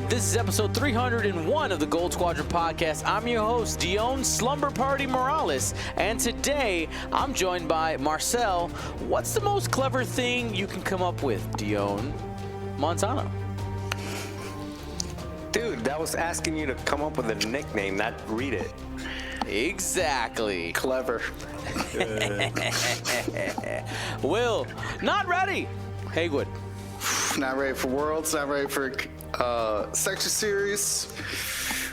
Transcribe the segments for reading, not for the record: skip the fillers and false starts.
This is episode 301 of the Gold Squadron podcast. I'm your host, Dion Slumber Party Morales, and today I'm joined by Marcel. What's the most clever thing you can come up with, Dion Montano? Dude, that was asking you to come up with a nickname, not read it. Exactly. Clever. Will, not ready. Haywood. Not ready for Worlds, not ready for Sector Series.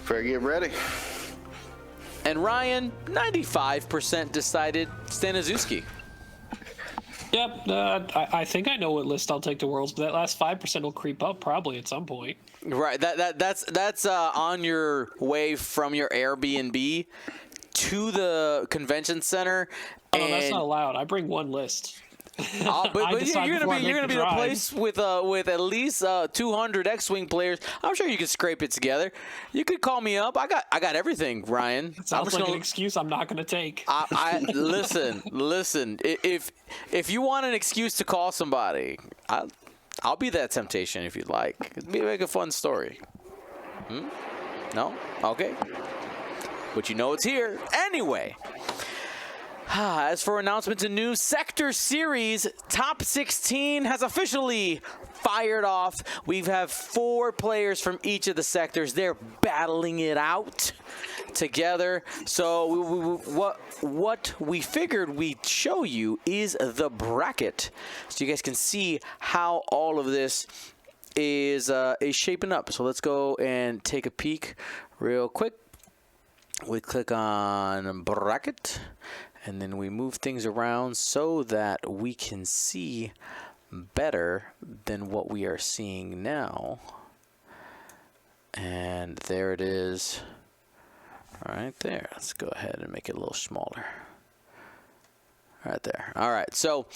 Better get ready. And Ryan, 95% decided Staniszewski. Yep, I think I know what list I'll take to Worlds, but that last 5% will creep up probably at some point. Right, that's on your way from your Airbnb to the convention center. Oh, no, that's not allowed. I bring one list. But you're gonna be in a place with at least 200 X-wing players. I'm sure you can scrape it together. You could call me up. I got everything, Ryan. Sounds like an excuse I'm not gonna take. Listen. If you want an excuse to call somebody, I'll be that temptation if you'd like. It'd be like a fun story. No? Okay. But you know it's here anyway. As for announcements and news, Sector Series Top 16 has officially fired off. We have 4 players from each of the sectors. They're battling it out together. So what we figured we'd show you is the bracket, so you guys can see how all of this is shaping up. So let's go and take a peek real quick. We click on bracket. And then we move things around so that we can see better than what we are seeing now. And there it is right there. Let's go ahead and make it a little smaller. Right there. All right. So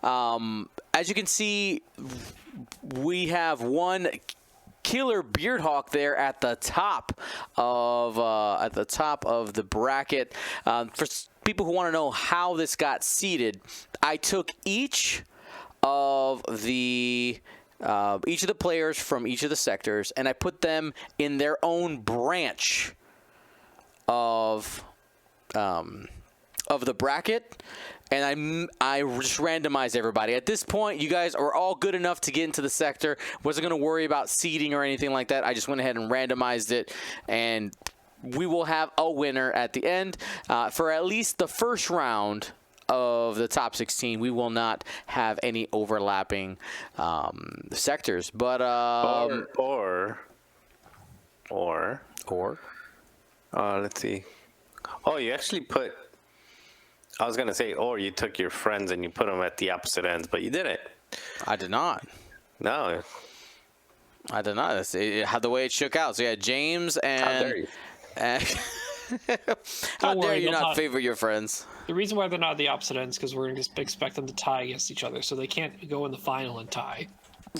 as you can see, we have one killer Beardhawk there at the top of the bracket. For people who want to know how this got seeded, I took each of the players from each of the sectors and I put them in their own branch of the bracket. And I just randomized everybody. At this point, you guys are all good enough to get into the sector. Wasn't going to worry about seeding or anything like that. I just went ahead and randomized it, and we will have a winner at the end. For at least the first round of the top 16, we will not have any overlapping sectors. But let's see. Oh, you actually put. I was going to say, or you took your friends and you put them at the opposite ends, but you didn't. I did not. No. I did not. That's the way it shook out. So, yeah, James and... How dare you? How dare you not favor your friends? The reason why they're not at the opposite ends is because we're going to expect them to tie against each other, so they can't go in the final and tie.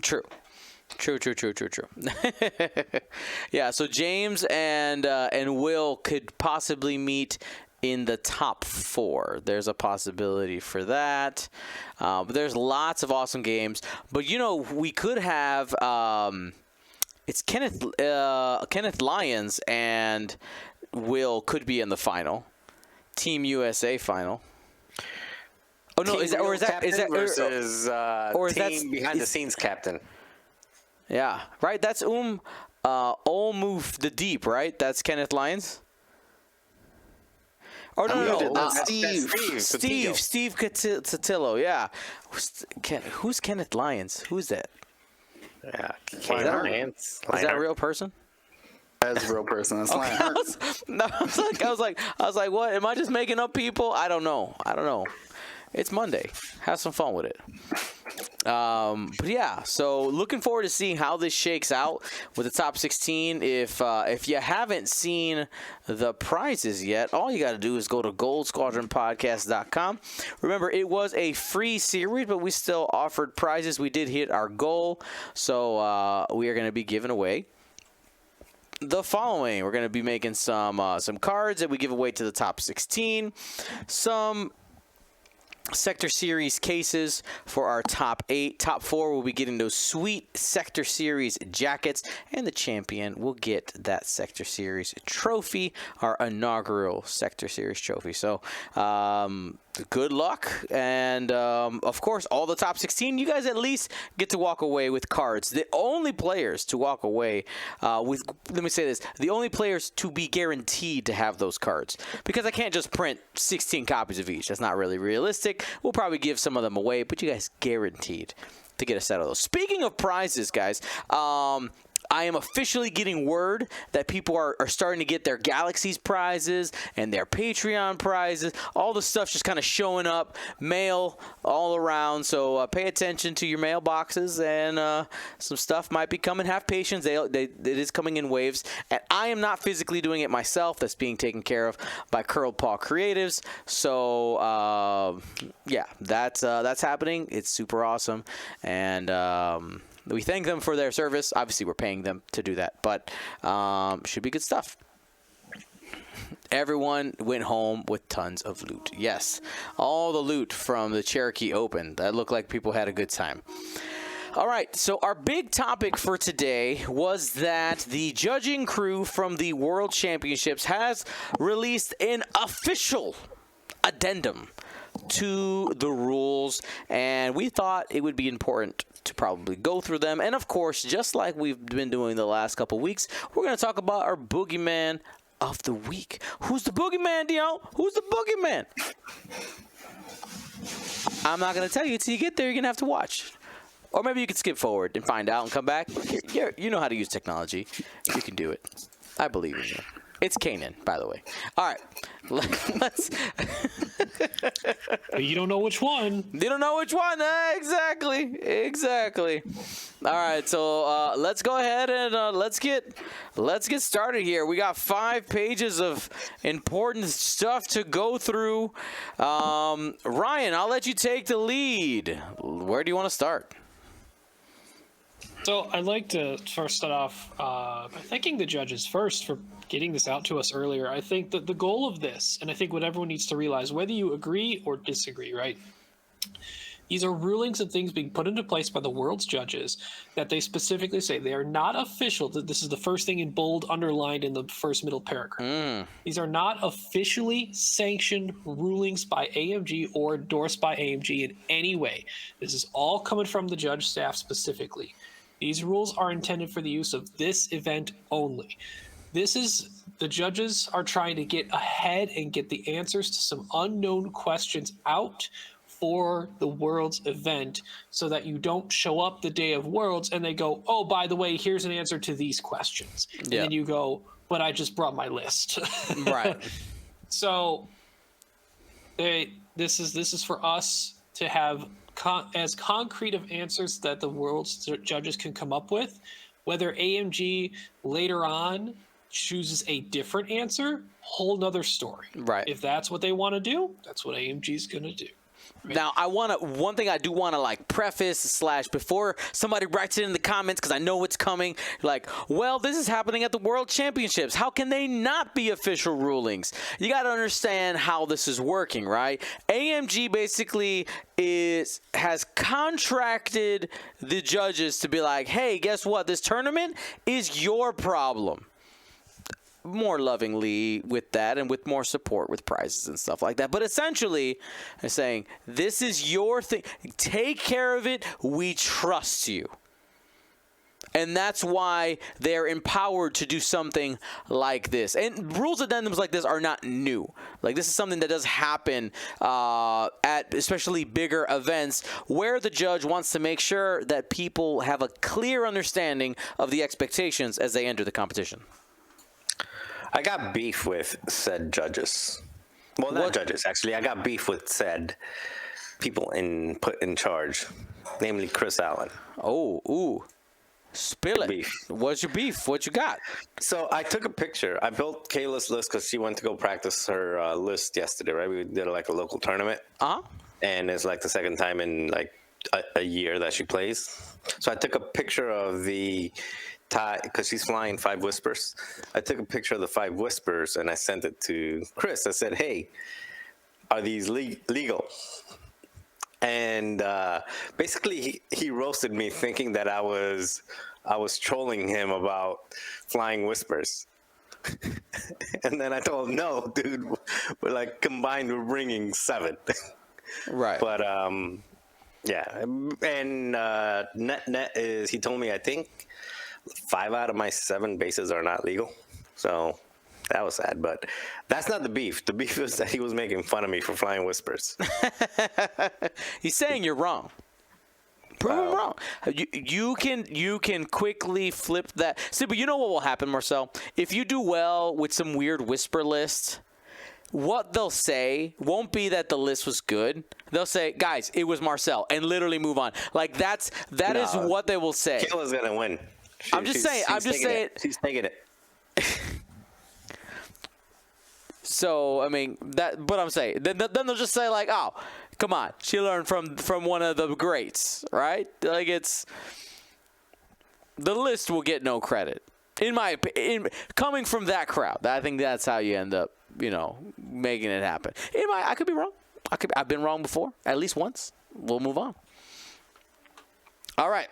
True. Yeah, so James and Will could possibly meet in the top 4. There's a possibility for that. But there's lots of awesome games. But we could have it's Kenneth Lyons and Will could be in the final. Team USA final. Oh no, is that versus team behind the scenes captain? Yeah, right. That's Olmove the Deep, right? That's Kenneth Lyons. Oh, no. Steve Cotillo, yeah. Who's Kenneth Lyons? Who's that? Yeah, Is that a real person? That's a real person. That's I was like, what? Am I just making up people? I don't know. It's Monday. Have some fun with it. But yeah, so looking forward to seeing how this shakes out with the top 16. If you haven't seen the prizes yet, all you got to do is go to goldsquadronpodcast.com. Remember, it was a free series, but we still offered prizes. We did hit our goal, so we are going to be giving away the following. We're going to be making some cards that we give away to the top 16, some Sector Series cases for our top 8. Top 4 will be getting those sweet Sector Series jackets, and the champion will get that Sector Series trophy, our inaugural Sector Series trophy. So, good luck, and of course, all the top 16, you guys at least get to walk away with cards. The only players to walk away with, let me say this, the only players to be guaranteed to have those cards, because I can't just print 16 copies of each. That's not really realistic. We'll probably give some of them away, but you guys guaranteed to get a set of those. Speaking of prizes, guys, I am officially getting word that people are starting to get their Galaxies prizes and their Patreon prizes. All the stuff's just kind of showing up, mail all around. So pay attention to your mailboxes, and some stuff might be coming. Have patience. It is coming in waves. And I am not physically doing it myself. That's being taken care of by Curled Paw Creatives. So, yeah, that's happening. It's super awesome. And we thank them for their service. Obviously, we're paying them to do that, but should be good stuff. Everyone went home with tons of loot. Yes, all the loot from the Cherokee Open. That looked like people had a good time. All right, so our big topic for today was that the judging crew from the World Championships has released an official addendum to the rules, and we thought it would be important to probably go through them. And of course, just like we've been doing the last couple weeks, we're going to talk about our Boogeyman of the week. Who's the Boogeyman, Dion? Who's the Boogeyman? I'm not going to tell you until you get there. You're going to have to watch. Or maybe you can skip forward and find out and come back. You know how to use technology. You can do it. I believe in you. It's Kanan, by the way. All right. Let's... You don't know which one. You don't know which one. Exactly. All right, so let's go ahead and let's get started here. We got 5 pages of important stuff to go through. Ryan, I'll let you take the lead. Where do you want to start? So I'd like to first start off by thanking the judges first for getting this out to us earlier. I think that the goal of this, and I think what everyone needs to realize, whether you agree or disagree, right? These are rulings and things being put into place by the world's judges that they specifically say they are not official. This is the first thing in bold underlined in the first middle paragraph. These are not officially sanctioned rulings by AMG or endorsed by AMG in any way. This is all coming from the judge staff specifically. These rules are intended for the use of this event only. The judges are trying to get ahead and get the answers to some unknown questions out for the Worlds event, so that you don't show up the day of Worlds and they go, oh, by the way, here's an answer to these questions. Yeah. And then you go, but I just brought my list. Right. So this is for us to have as concrete of answers that the World's judges can come up with. Whether AMG later on chooses a different answer, whole nother story. Right. If that's what they want to do, that's what AMG's going to do. Now, one thing I do want to preface / before somebody writes it in the comments, because I know it's coming, well, this is happening at the World Championships. How can they not be official rulings? You got to understand how this is working, right? AMG basically has contracted the judges to be like, hey, guess what? This tournament is your problem. More lovingly with that, and with more support with prizes and stuff like that. But essentially, they're saying, this is your thing. Take care of it. We trust you. And that's why they're empowered to do something like this. And rules addendums like this are not new. This is something that does happen at especially bigger events, where the judge wants to make sure that people have a clear understanding of the expectations as they enter the competition. I got beef with said judges. Well, not judges, actually. I got beef with said people put in charge, namely Chris Allen. Oh, ooh. Spill it. Beef. What's your beef? What you got? So I took a picture. I built Kayla's list because she went to go practice her list yesterday, right? We did a local tournament. Uh-huh. And it's the second time in a year that she plays. So I took a picture of the tie, because she's flying 5 Whispers. I took a picture of the 5 Whispers and I sent it to Chris. I said, hey, are these legal? and basically he roasted me, thinking that I was trolling him about flying whispers. And then I told him, no, dude, we're like combined, we're bringing 7. Right. But yeah, and net is, he told me, I think 5 out of my 7 bases are not legal. So that was sad, but that's not the beef. The beef is that he was making fun of me for flying whispers. He's saying you're wrong. Prove him wrong. You can quickly flip that. See, but you know what will happen, Marcel? If you do well with some weird whisper list, what they'll say won't be that the list was good. They'll say, guys, it was Marcel, and literally move on. Like that is what they will say. Kayla's gonna win. I'm just saying. She's taking it. So I mean that, but I'm saying then they'll just say like, oh, come on, she learned from one of the greats, right? Like it's the list will get no credit in my opinion. Coming from that crowd, I think that's how you end up, making it happen. I could be wrong. I've been wrong before, at least once. We'll move on. All right.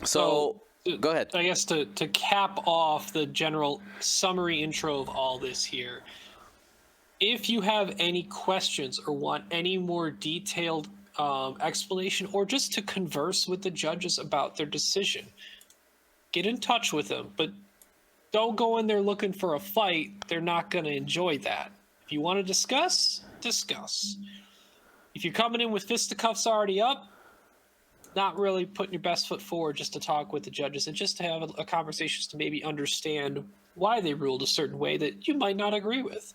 So go ahead. I guess to cap off the general summary intro of all this here, if you have any questions or want any more detailed explanation, or just to converse with the judges about their decision, get in touch with them. But don't go in there looking for a fight. They're not going to enjoy that. If you want to discuss, discuss. If you're coming in with fisticuffs already up, not really putting your best foot forward just to talk with the judges and just to have a conversation to maybe understand why they ruled a certain way that you might not agree with.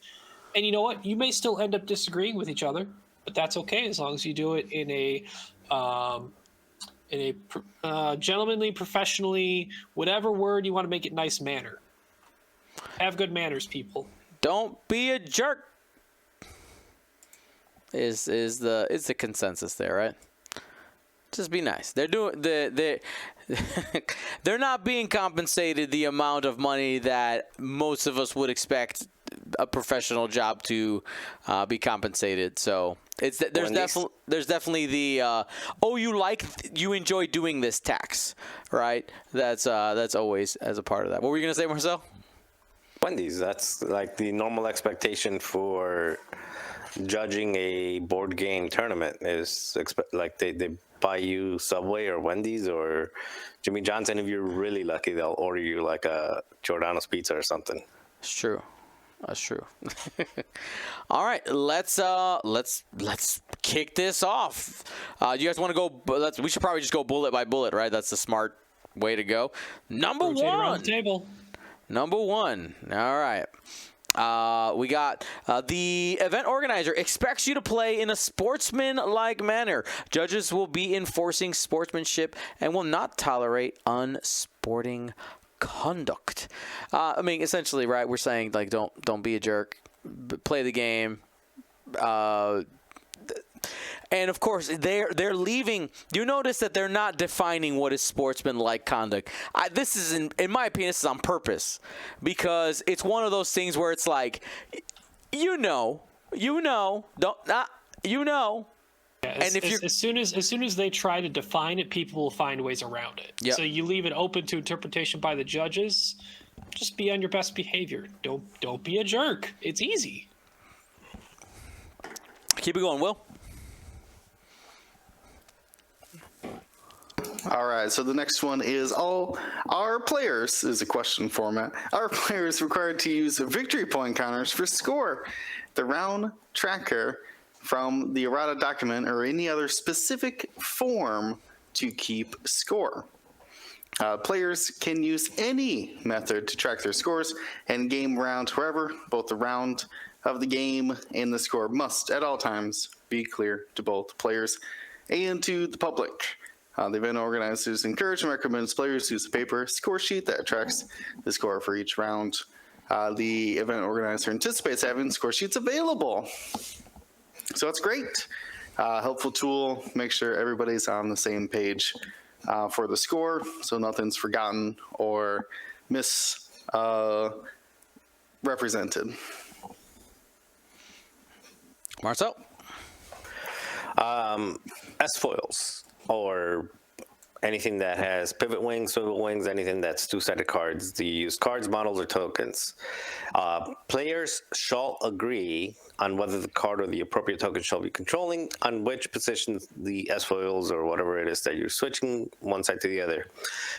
And you know what? You may still end up disagreeing with each other, but that's okay as long as you do it in a gentlemanly, professionally, whatever word you want to make it nice manner. Have good manners, people. Don't be a jerk. Is the consensus there, right? Just be nice. They're not being compensated the amount of money that most of us would expect a professional job to be compensated. So there's definitely the you enjoy doing this tax, right? That's always as a part of that. What were you gonna say, Marcel? Wendy's. That's like the normal expectation for judging a board game tournament is like they buy you Subway or Wendy's or Jimmy John's, and if you're really lucky, they'll order you like a Giordano's pizza or something. It's true. That's true. All right, let's kick this off. You guys want to go? We should probably just go bullet by bullet, right? That's the smart way to go. Number Rotate one. around the table. Number one. All right. We got the event organizer expects you to play in a sportsman-like manner. Judges will be enforcing sportsmanship and will not tolerate unsporting conduct. I mean, essentially, right? We're saying like, don't be a jerk. Play the game. And of course, they're leaving. You notice that they're not defining what is sportsman-like conduct. This is, in my opinion, this is on purpose, because it's one of those things where it's like, don't. Yeah, And as soon as they try to define it, people will find ways around it. Yep. So you leave it open to interpretation by the judges. Just be on your best behavior. Don't be a jerk. It's easy. Keep it going, Will. All right, so the next one is all our players is a question format. Our players required to use victory point counters for score, the round tracker from the errata document or any other specific form to keep score. Players can use any method to track their scores and game round wherever. Both the round of the game and the score must at all times be clear to both players and to the public. The event organizers encourage and recommends players use a paper score sheet that tracks the score for each round. The event organizer anticipates having score sheets available. So it's great. Helpful tool. Make sure everybody's on the same page for the score, so nothing's forgotten or misrepresented. Marcel? S-foils or anything that has pivot wings, swivel wings, anything that's two-sided cards. Do you use cards, models, or tokens? Players shall agree on whether the card or the appropriate token shall be controlling, on which positions the S-foils or whatever it is that you're switching one side to the other.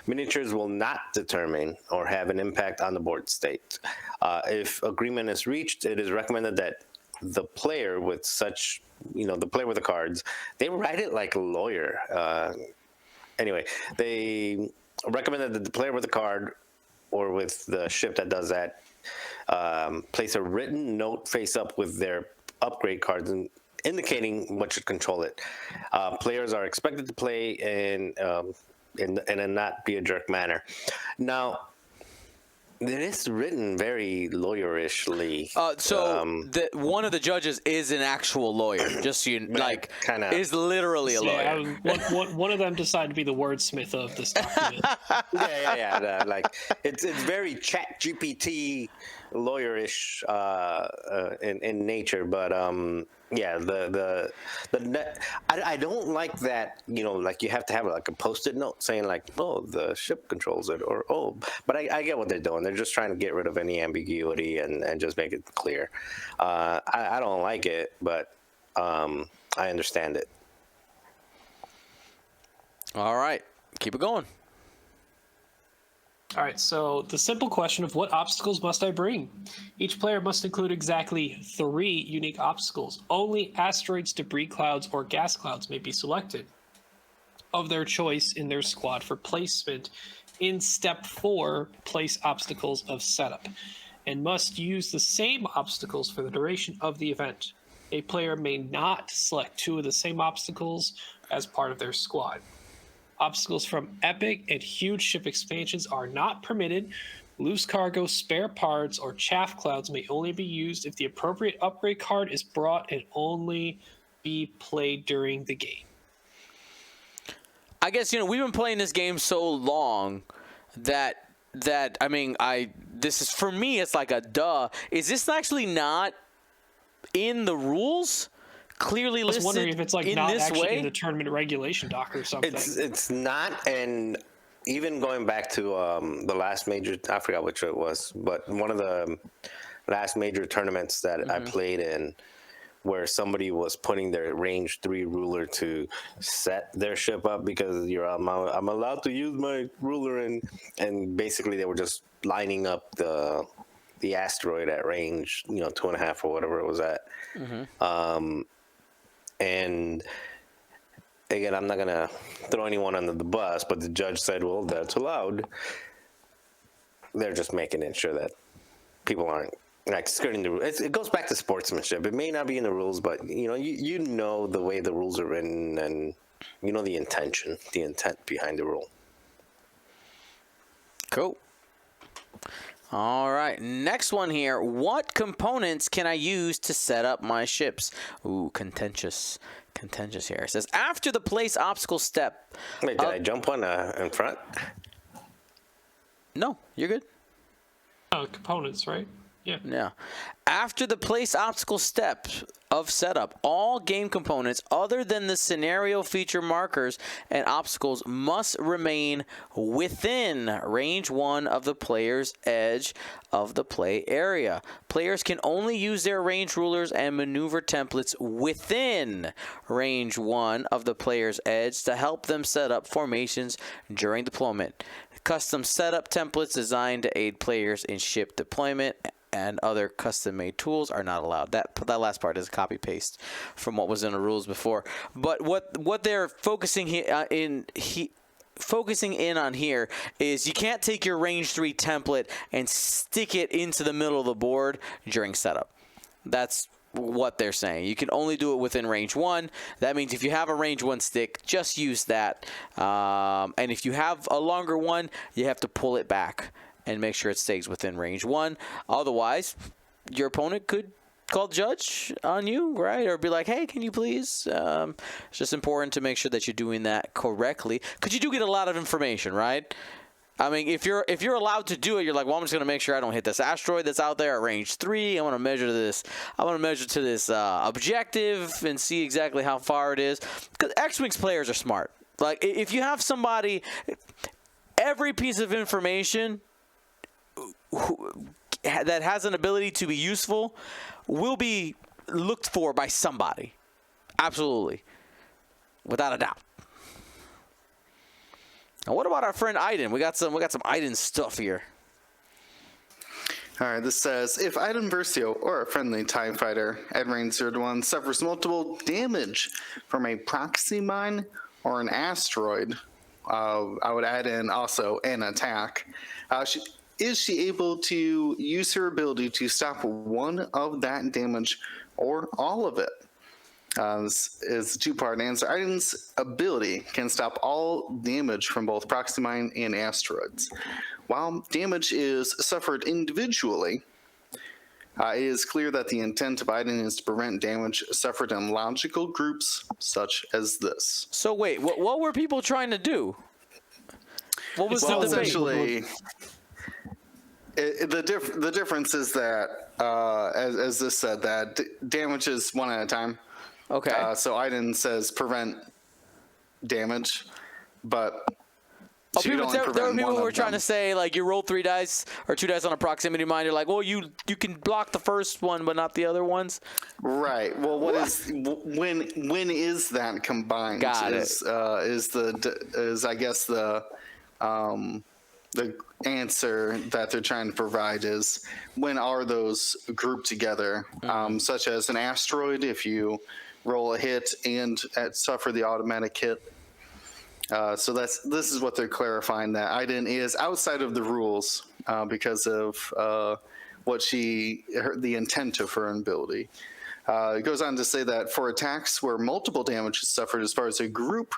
Miniatures will not determine or have an impact on the board state. If agreement is reached, it is recommended that the player with such, the player with the cards, they write it like a lawyer. Anyway, they recommended that the player with the card or with the ship that does that place a written note face up with their upgrade cards indicating what should control it. Players are expected to play in a not be a jerk manner. Now, it is written very lawyerishly. One of the judges is an actual lawyer. Just so you kinda is literally a lawyer. One of them decided to be the wordsmith of this document. yeah. Like it's very Chat GPT lawyerish in nature, but yeah, I don't like that, like you have to have like a post-it note saying like, oh, the ship controls it, or but I get what they're doing. They're just trying to get rid of any ambiguity and just make it clear. I don't like it, but I understand it. All right, keep it going. All right, so the simple question of what obstacles must I bring? Each player must include exactly 3 unique obstacles. Only asteroids, debris clouds, or gas clouds may be selected of their choice in their squad for placement in Step 4, place obstacles of setup, and must use the same obstacles for the duration of the event. A player may not select 2 of the same obstacles as part of their squad. Obstacles from epic and huge ship expansions are not permitted. Loose cargo, spare parts, or chaff clouds may only be used if the appropriate upgrade card is brought and only be played during the game. I guess, we've been playing this game so long that I mean, this is, for me, it's like a duh. Is this actually not in the rules? Clearly listed. I was wondering if it's like not actually in the tournament regulation doc or something. It's not, and even going back to the last major, I forgot which it was, but one of the last major tournaments that I played in, where somebody was putting their range 3 ruler to set their ship up because I'm allowed to use my ruler, and basically they were just lining up the asteroid at range 2.5 or whatever it was at. And again, I'm not going to throw anyone under the bus, but the judge said, well, that's allowed. They're just making it sure that people aren't like skirting the rules. It goes back to sportsmanship. It may not be in the rules, but you know the way the rules are written, and the intent behind the rule. Cool. All right, next one here. What components can I use to set up my ships? Ooh, contentious here. It says, after the place obstacle step. Wait, did I jump one in front? No, you're good. Components, right? Yeah. After the place obstacle step of setup, all game components other than the scenario feature markers and obstacles must remain within range 1 of the player's edge of the play area. Players can only use their range rulers and maneuver templates within range 1 of the player's edge to help them set up formations during deployment. Custom setup templates designed to aid players in ship deployment and other custom-made tools are not allowed. That last part is a copy-paste from what was in the rules before. But what they're focusing in on here is you can't take your range 3 template and stick it into the middle of the board during setup. That's what they're saying. You can only do it within range 1. That means if you have a range 1 stick, just use that. And if you have a longer one, you have to pull it back and make sure it stays within range 1. Otherwise, your opponent could call judge on you, right? Or be like, hey, can you please? It's just important to make sure that you're doing that correctly, because you do get a lot of information, right? I mean, if you're allowed to do it, you're like, well, I'm just gonna make sure I don't hit this asteroid that's out there at range 3. I want to measure this. I want to measure to this objective and see exactly how far it is. Because X-Wings players are smart. Like, if you have somebody, every piece of information that has an ability to be useful will be looked for by somebody. Absolutely, without a doubt. Now, what about our friend Aiden? We got some Aiden stuff here. All right, this says, if Aiden Versio or a friendly TIE fighter at range 0 to 1 suffers multiple damage from a proxy mine or an asteroid, I would add in also an attack. Is she able to use her ability to stop one of that damage or all of it? This is a two-part answer. Aiden's ability can stop all damage from both proxy mine and asteroids. While damage is suffered individually, it is clear that the intent of Aiden is to prevent damage suffered in logical groups such as this. So wait, what were people trying to do? What was the debate? Essentially, the difference is that, as this said, that damage is one at a time. Okay. So Aiden says prevent damage, but she could only there were prevent people one who were of trying them. to say, like, you roll 3 dice or 2 dice on a proximity mine. You're like, well, you can block the first one, but not the other ones. Right. Well, when is that combined? Got it. Is I guess the answer that they're trying to provide is when are those grouped together? Such as an asteroid, if you roll a hit and suffer the automatic hit. So this is what they're clarifying, that Aiden is outside of the rules because of the intent of her ability. It goes on to say that for attacks where multiple damage is suffered as far as a group,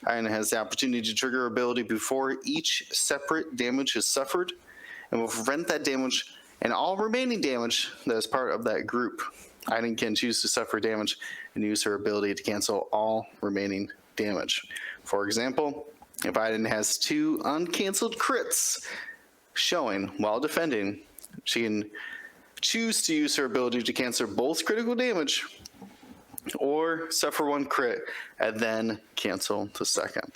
Aiden has the opportunity to trigger her ability before each separate damage is suffered and will prevent that damage and all remaining damage that is part of that group. Aiden can choose to suffer damage and use her ability to cancel all remaining damage. For example, if Aiden has 2 uncanceled crits showing while defending, she can choose to use her ability to cancel both critical damage or suffer 1 crit and then cancel the second.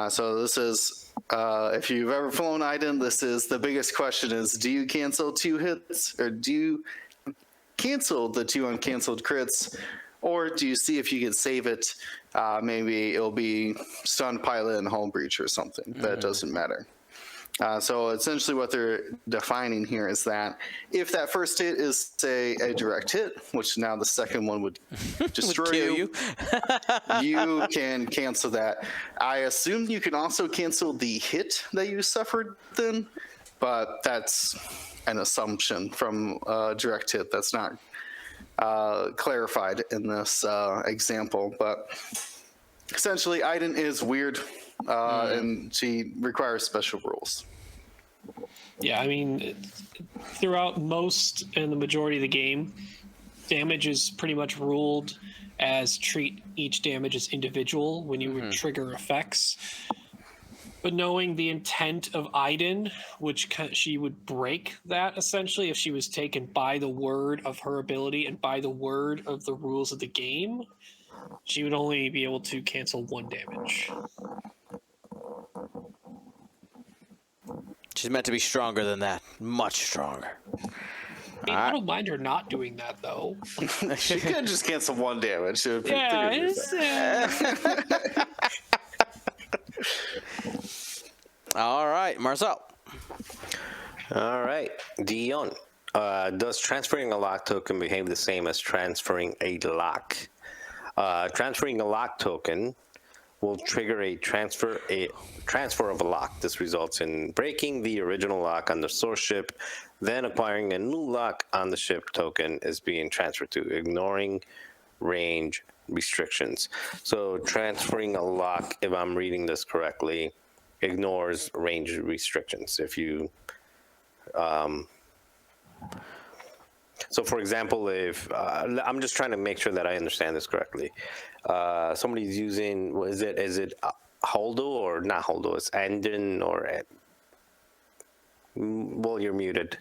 So this is, if you've ever flown Aiden, this is the biggest question is, do you cancel 2 hits or do you cancel the 2 uncanceled crits, or do you see if you can save it? Maybe it'll be stunned pilot and hull breach or something. That doesn't matter. So essentially what they're defining here is that if that first hit is, say, a direct hit, which now the second one would destroy you, you can cancel that. I assume you can also cancel the hit that you suffered then, but that's an assumption from a direct hit. That's not clarified in this example, but essentially Aiden is weird and she requires special rules. Yeah, I mean, throughout most and the majority of the game, damage is pretty much ruled as treat each damage as individual when you would trigger effects. But knowing the intent of Aiden, she would break that essentially if she was taken by the word of her ability and by the word of the rules of the game, she would only be able to cancel 1 damage. She's meant to be stronger than that. Much stronger. I mean, I don't mind her not doing that, though. She could just cancel 1 damage. Yeah, All right, Marcel. All right, Dion. Does transferring a lock token behave the same as transferring a lock? Transferring a lock token will trigger a transfer of a lock. This results in breaking the original lock on the source ship, then acquiring a new lock on the ship token is being transferred to, ignoring range restrictions. So transferring a lock, if I'm reading this correctly, ignores range restrictions. If you so for example, if I'm just trying to make sure that I understand this correctly, somebody's using, is it Holdo or not Holdo? It's Addendum or Well, you're muted.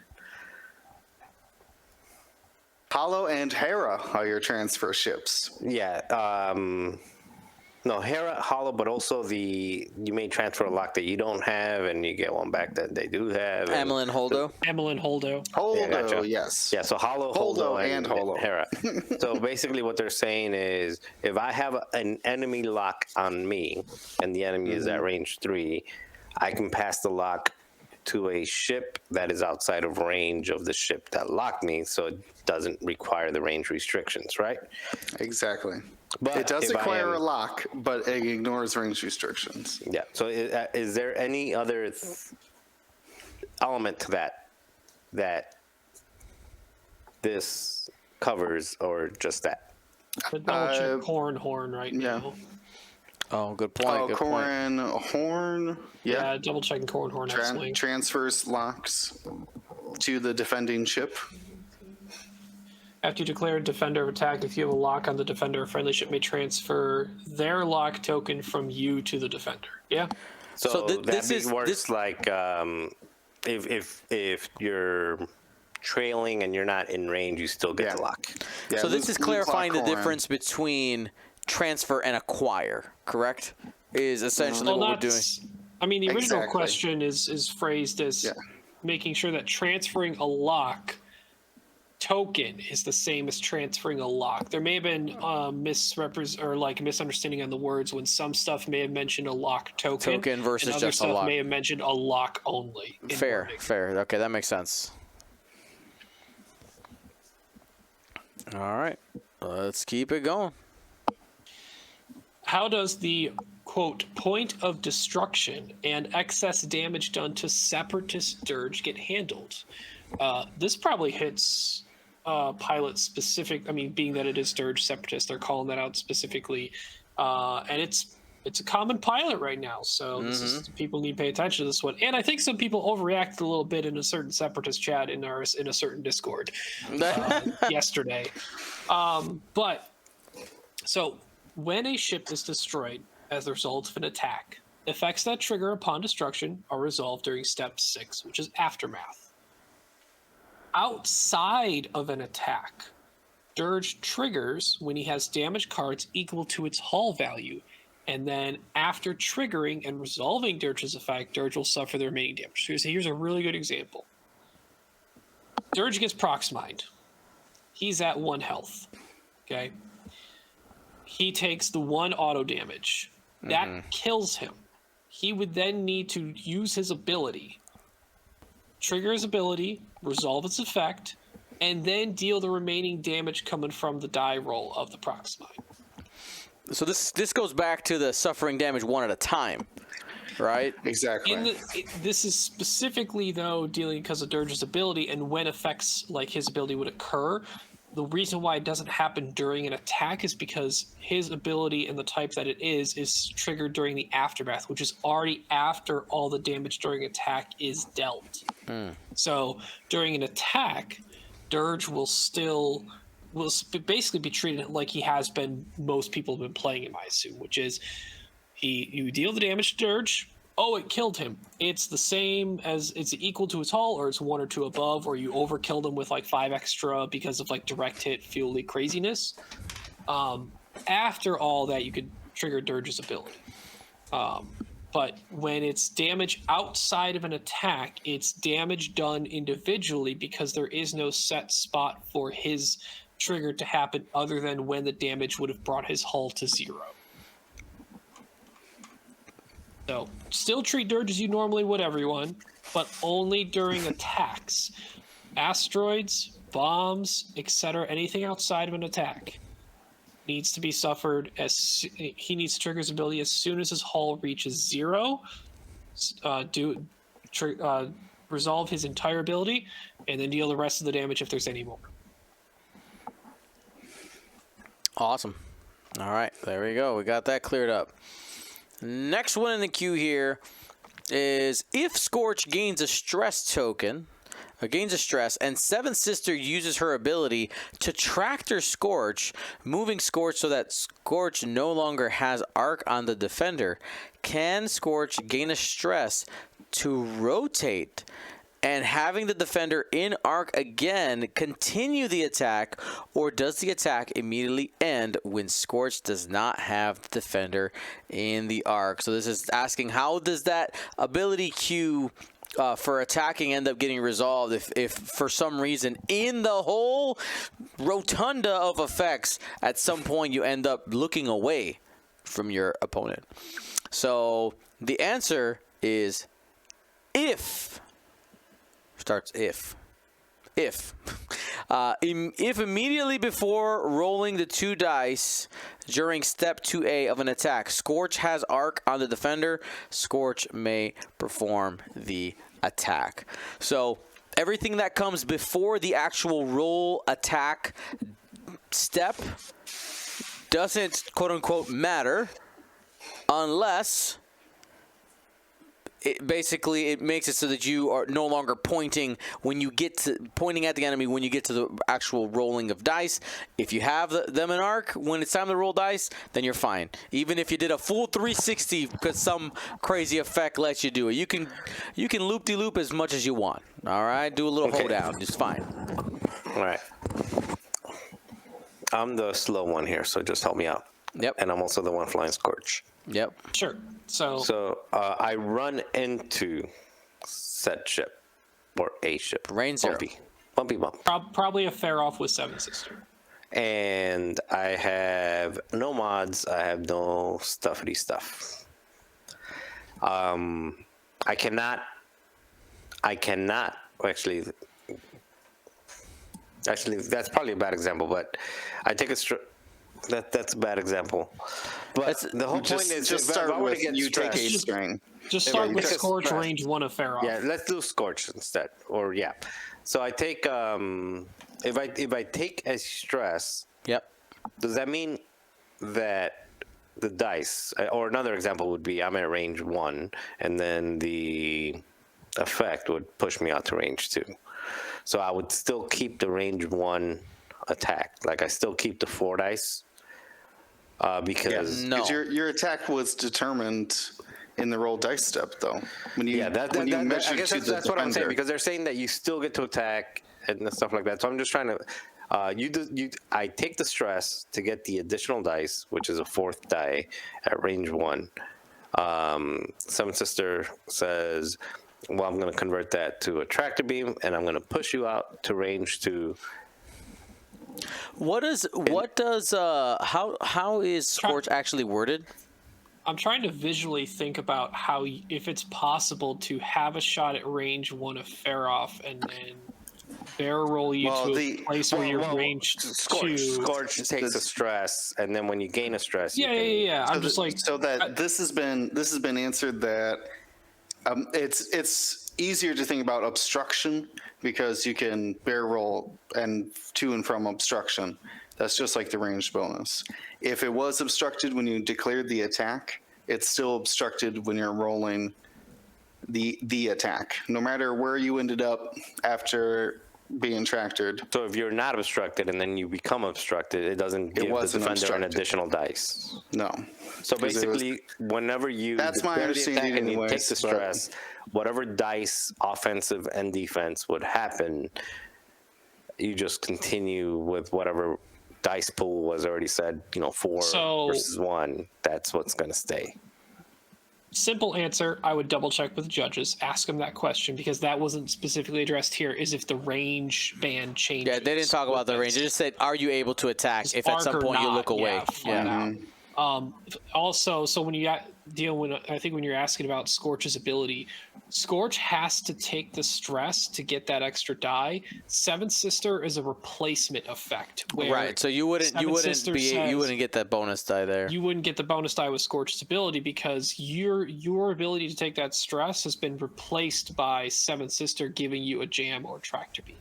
Hollow and Hera are your transfer ships. Yeah. No, Hera, Hollow, but also you may transfer a lock that you don't have, and you get one back that they do have. Amelin Holdo. Amelin Holdo. Holdo, Yeah, gotcha. yes. Yeah, so Holdo and Hollow. Hera. So basically what they're saying is if I have an enemy lock on me and the enemy is at range 3, I can pass the lock to a ship that is outside of range of the ship that locked me, so it doesn't require the range restrictions, right? Exactly. But it does if I require am- a lock, but it ignores range restrictions. Yeah. So is there any other element to that this covers, or just that? The double check horn right now. Oh, good point. Good point. Corrin Horn. Yeah, double checking horn X-wing. Transfers locks to the defending ship. After you declare a defender of attack, if you have a lock on the defender, a friendly ship may transfer their lock token from you to the defender. Yeah. So this works like if you're trailing and you're not in range, you still get the lock. Yeah, So this is clarifying the Corrin. difference between transfer and acquire, correct? Is essentially what we're doing. I mean, the original Exactly. question is phrased as making sure that transferring a lock token is the same as transferring a lock. There may have been misunderstanding on the words when some stuff may have mentioned a lock token versus and other just a stuff lock. may have mentioned a lock only. in Fair, wording. fair. Okay, that makes sense. All right, let's keep it going. How does the quote point of destruction and excess damage done to separatist dirge get handled? This probably hits pilot specific. I mean, being that it is dirge separatist, they're calling that out specifically, and it's a common pilot right now. So this is, people need to pay attention to this one. And I think some people overreacted a little bit in a certain separatist chat in a certain Discord yesterday. But so when a ship is destroyed as the result of an attack, effects that trigger upon destruction are resolved during step 6, which is aftermath. Outside of an attack, Dirge triggers when he has damage cards equal to its hull value, and then after triggering and resolving Dirge's effect, Dirge will suffer the remaining damage. So here's a really good example. Dirge gets Proxmined. He's at 1 health. Okay? He takes the 1 auto damage. That kills him. He would then need to use his ability, trigger his ability, resolve its effect, and then deal the remaining damage coming from the die roll of the Proxmine. So this goes back to the suffering damage one at a time, right? Exactly. This is specifically, though, dealing because of Dirge's ability and when effects like his ability would occur. The reason why it doesn't happen during an attack is because his ability and the type that it is triggered during the aftermath, which is already after all the damage during attack is dealt. So during an attack, Dirge will basically be treated like he has been. Most people have been playing him, I assume, which is you deal the damage to Dirge. Oh, it killed him. It's the same as it's equal to his hull, or it's 1 or 2 above, or you overkilled him with like 5 extra because of like direct hit fuel leak craziness. After all that, you could trigger Dirge's ability. But when it's damage outside of an attack, it's damage done individually because there is no set spot for his trigger to happen other than when the damage would have brought his hull to 0. So, still treat Dirge as you normally would everyone, but only during attacks. Asteroids, bombs, etc., anything outside of an attack needs to be suffered he needs to trigger his ability as soon as his hull reaches 0. Resolve his entire ability, and then deal the rest of the damage if there's any more. Awesome. All right, there we go. We got that cleared up. Next one in the queue here is if Scorch gains a stress token, and Seventh Sister uses her ability to tractor Scorch, moving Scorch so that Scorch no longer has arc on the defender, can Scorch gain a stress to rotate and having the defender in arc again continue the attack, or does the attack immediately end when Scorch does not have the defender in the arc? So this is asking, how does that ability queue for attacking end up getting resolved if for some reason in the whole rotunda of effects at some point you end up looking away from your opponent? So the answer is if immediately before rolling the 2 dice during step 2A of an attack, Scorch has arc on the defender, Scorch may perform the attack. So everything that comes before the actual roll attack step doesn't quote unquote matter unless it makes it so that you are no longer pointing at the enemy when you get to the actual rolling of dice. If you have them in arc when it's time to roll dice, then you're fine. Even if you did a full 360 because some crazy effect lets you do it, you can loop-de-loop as much as you want. All right, do a little hold down, it's fine. All right. I'm the slow one here, so just help me out. Yep. And I'm also the one flying Scorch. Yep. Sure. So I run into said ship or a ship. Range 0. Bumpy bump. Probably a fair off with Seven Sister. And I have no mods. I have no stuffity stuff. I cannot. Actually, that's probably a bad example. But I take a that's a bad example. But the whole point is just start with you take a string. Just start with Scorch range 1 of fair off. Yeah, let's do Scorch instead. Or yeah. So I take if I take a stress. Yep. Does that mean that the dice, or another example would be I'm at range 1, and then the effect would push me out to range 2. So I would still keep the range 1 attack. Like I still keep the 4 dice. Because your attack was determined in the roll dice step, though. When you I guess that's what I'm saying, because they're saying that you still get to attack and stuff like that. So I'm just trying to. I take the stress to get the additional dice, which is a 4th die at range 1. Seven Sister says, "Well, I'm going to convert that to a tractor beam, and I'm going to push you out to range 2." How is Scorch actually worded? I'm trying to visually think about how, if it's possible to have a shot at range 1 of fair off and then barrel roll you to a place where you're range 2. Scorch takes a stress, and then when you gain a stress, yeah. I'm just like, so that this has been answered that it's easier to think about obstruction because you can barrel roll and to and from obstruction. That's just like the ranged bonus. If it was obstructed when you declared the attack, it's still obstructed when you're rolling the attack, no matter where you ended up after being tractored. So if you're not obstructed and then you become obstructed, it doesn't give the defender an additional dice. No. So basically, whenever you that's my understanding and you anyways, take the stress, whatever dice, offensive and defense, would happen, you just continue with whatever dice pool was already said. 4 versus 1. That's what's going to stay. Simple answer, I would double check with judges, ask them that question, because that wasn't specifically addressed here, is if the range band changes. Yeah, they didn't talk about the range. They just said, are you able to attack if at some point you look away? Yeah. Also, so when you I think when you're asking about Scorch's ability, Scorch has to take the stress to get that extra die. Seventh Sister is a replacement effect. Right. So you wouldn't get that bonus die there. You wouldn't get the bonus die with Scorch's ability because your ability to take that stress has been replaced by Seventh Sister giving you a jam or tractor beam.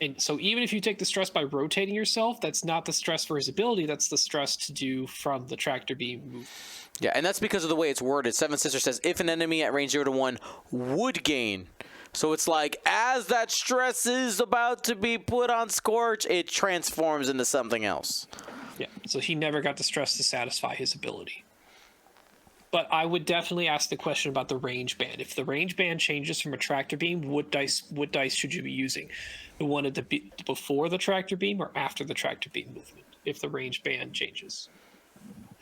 And so even if you take the stress by rotating yourself, that's not the stress for his ability. That's the stress to do from the tractor beam move. Yeah, and that's because of the way it's worded. Seventh Sister says, if an enemy at range 0 to 1 would gain. So it's like, as that stress is about to be put on Scorch, it transforms into something else. Yeah, so he never got the stress to satisfy his ability. But I would definitely ask the question about the range band. If the range band changes from a tractor beam, what dice should you be using? The one at before the tractor beam or after the tractor beam movement? If the range band changes.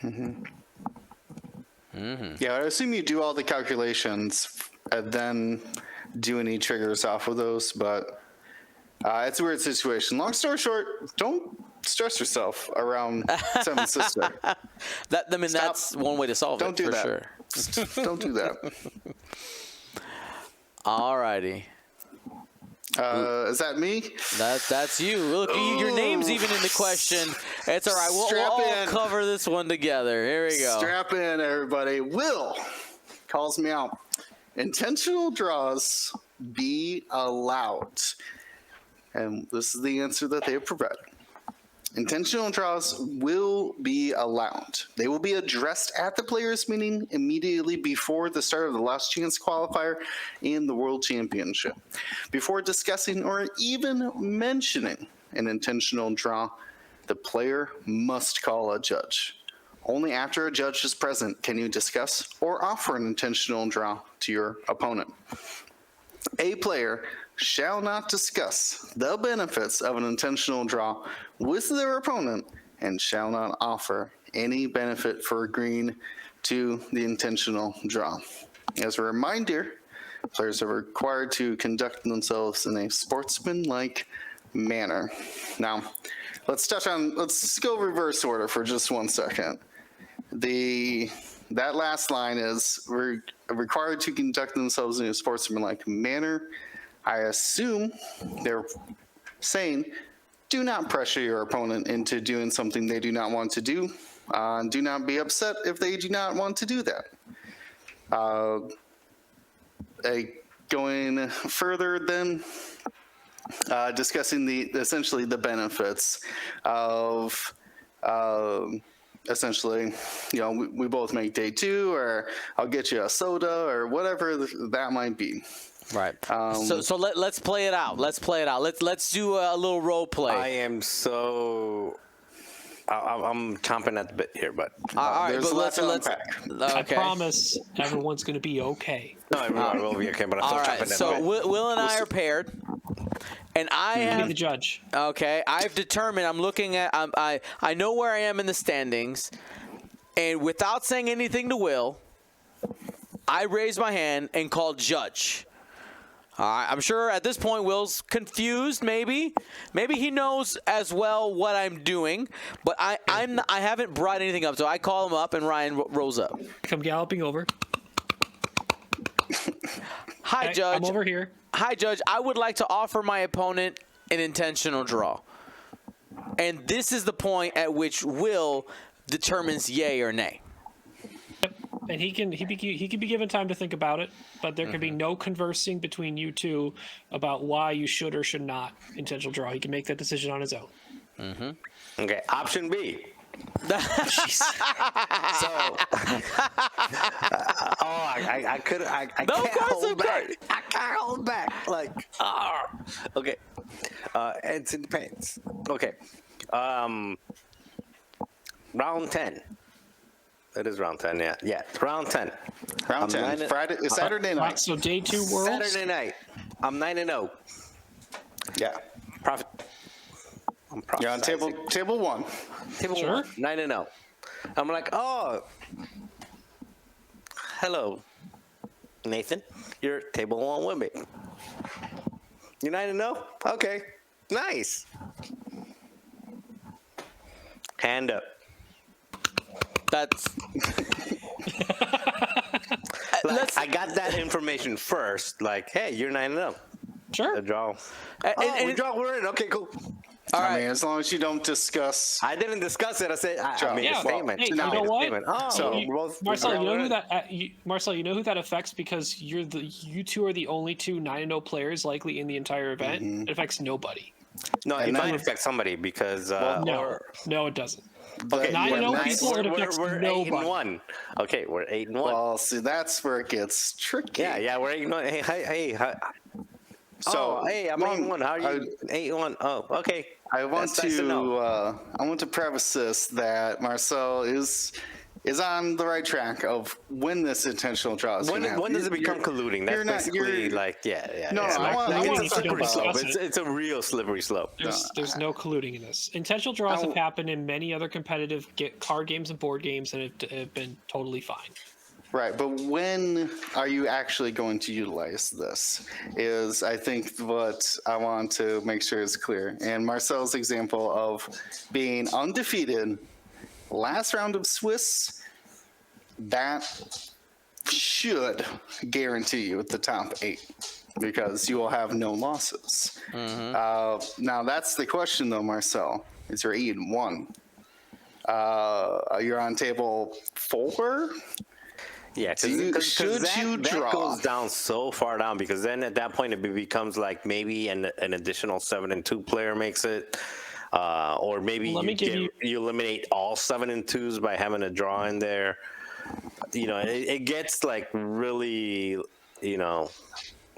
Yeah, I assume you do all the calculations and then do any triggers off of those, but it's a weird situation. Long story short, don't stress yourself around Seventh Sister. That's one way to solve Don't it, do for that. sure. Don't do that. Alrighty. Is that me? That's you. Look, your name's even in the question. It's all right. We'll all cover this one together. Here we go. Strap in, everybody. Will calls me out. Intentional draws be allowed. And this is the answer that they have provided. Intentional draws will be allowed. They will be addressed at the players' meeting immediately before the start of the Last Chance qualifier and the World Championship. Before discussing or even mentioning an intentional draw, the player must call a judge. Only after a judge is present can you discuss or offer an intentional draw to your opponent. A player shall not discuss the benefits of an intentional draw with their opponent and shall not offer any benefit for agreeing to the intentional draw. As a reminder, players are required to conduct themselves in a sportsmanlike manner. Now, let's go reverse order for just 1 second. That last line is required to conduct themselves in a sportsmanlike manner. I assume they're saying, do not pressure your opponent into doing something they do not want to do. Do not be upset if they do not want to do that. Going further then, discussing essentially the benefits of essentially, we both make day 2, or I'll get you a soda, or whatever that might be. Right. So let's play it out. Let's do a little role play. I'm chomping at the bit here, but all right, there's a lot to unpack. Okay. I promise everyone's going to be okay. No, everyone will be okay, but I'm still chomping at the So bit. Will and I are paired, and I Be have the judge. Okay, I've determined. I'm looking at. I know where I am in the standings, and without saying anything to Will, I raise my hand and call judge. All right, I'm sure at this point Will's confused. Maybe he knows as well what I'm doing, but I haven't brought anything up. So I call him up, and Ryan rolls up. Come galloping over. Hi, Judge. I'm over here. Hi, Judge. I would like to offer my opponent an intentional draw. And this is the point at which Will determines yay or nay. Yep. And he can be given time to think about it, but there can be no conversing between you two about why you should or should not intentional draw. He can make that decision on his own. Okay, option B. I can't hold back. Okay. It's in the pants. Okay. Round 10. It is round 10, yeah. Yeah, it's round 10. Round 10. Friday, Saturday night. So day 2 worlds. Saturday night. I'm 9-0. Yeah. Profit. You're on table 1. Table Sure. 1. 9-0. I'm like, oh, hello, Nathan. You're table 1 with me. You're 9-0? Okay, nice. Hand up. That's. I got that information first. Like, hey, you're 9-0. Sure. A draw. We're in. Okay, cool. All I right. mean, as long as you don't discuss. I didn't discuss it. I said I made Yeah, a statement. hey, you No. know what? Oh, So, Marcel, you know who that? Marcel, you know who that affects because you two are the only 2 9-0 players likely in the entire event. It affects nobody. No, it might affect somebody because No, it doesn't. okay, 9-0 people, it affects we're nobody. 8-1. Okay, we're 8-1. Well, see, that's where it gets tricky. Yeah, we're 8-1. Hey. So, hey, I'm 8-1. How are you? 8-1. Oh, okay. I want That's nice to know. to preface this that Marcel is is on the right track of when this intentional draw is going to happen. When does it become colluding? That's basically like, No, I want to talk slippery slope. about It's a real slippery slope. There's no colluding in this. Intentional draws have happened in many other competitive card games and board games, and have been totally fine. Right, but when are you actually going to utilize this is, I think, what I want to make sure is clear. And Marcel's example of being undefeated, last round of Swiss, that should guarantee you the top 8 because you will have no losses. Now, that's the question, though, Marcel. Is you're 8-1. You're on table 4? Yeah, because that goes down so far down, because then at that point it becomes like maybe an additional 7-2 player makes it, or maybe you eliminate all 7-2s by having a draw in there. You know, it gets like really, you know.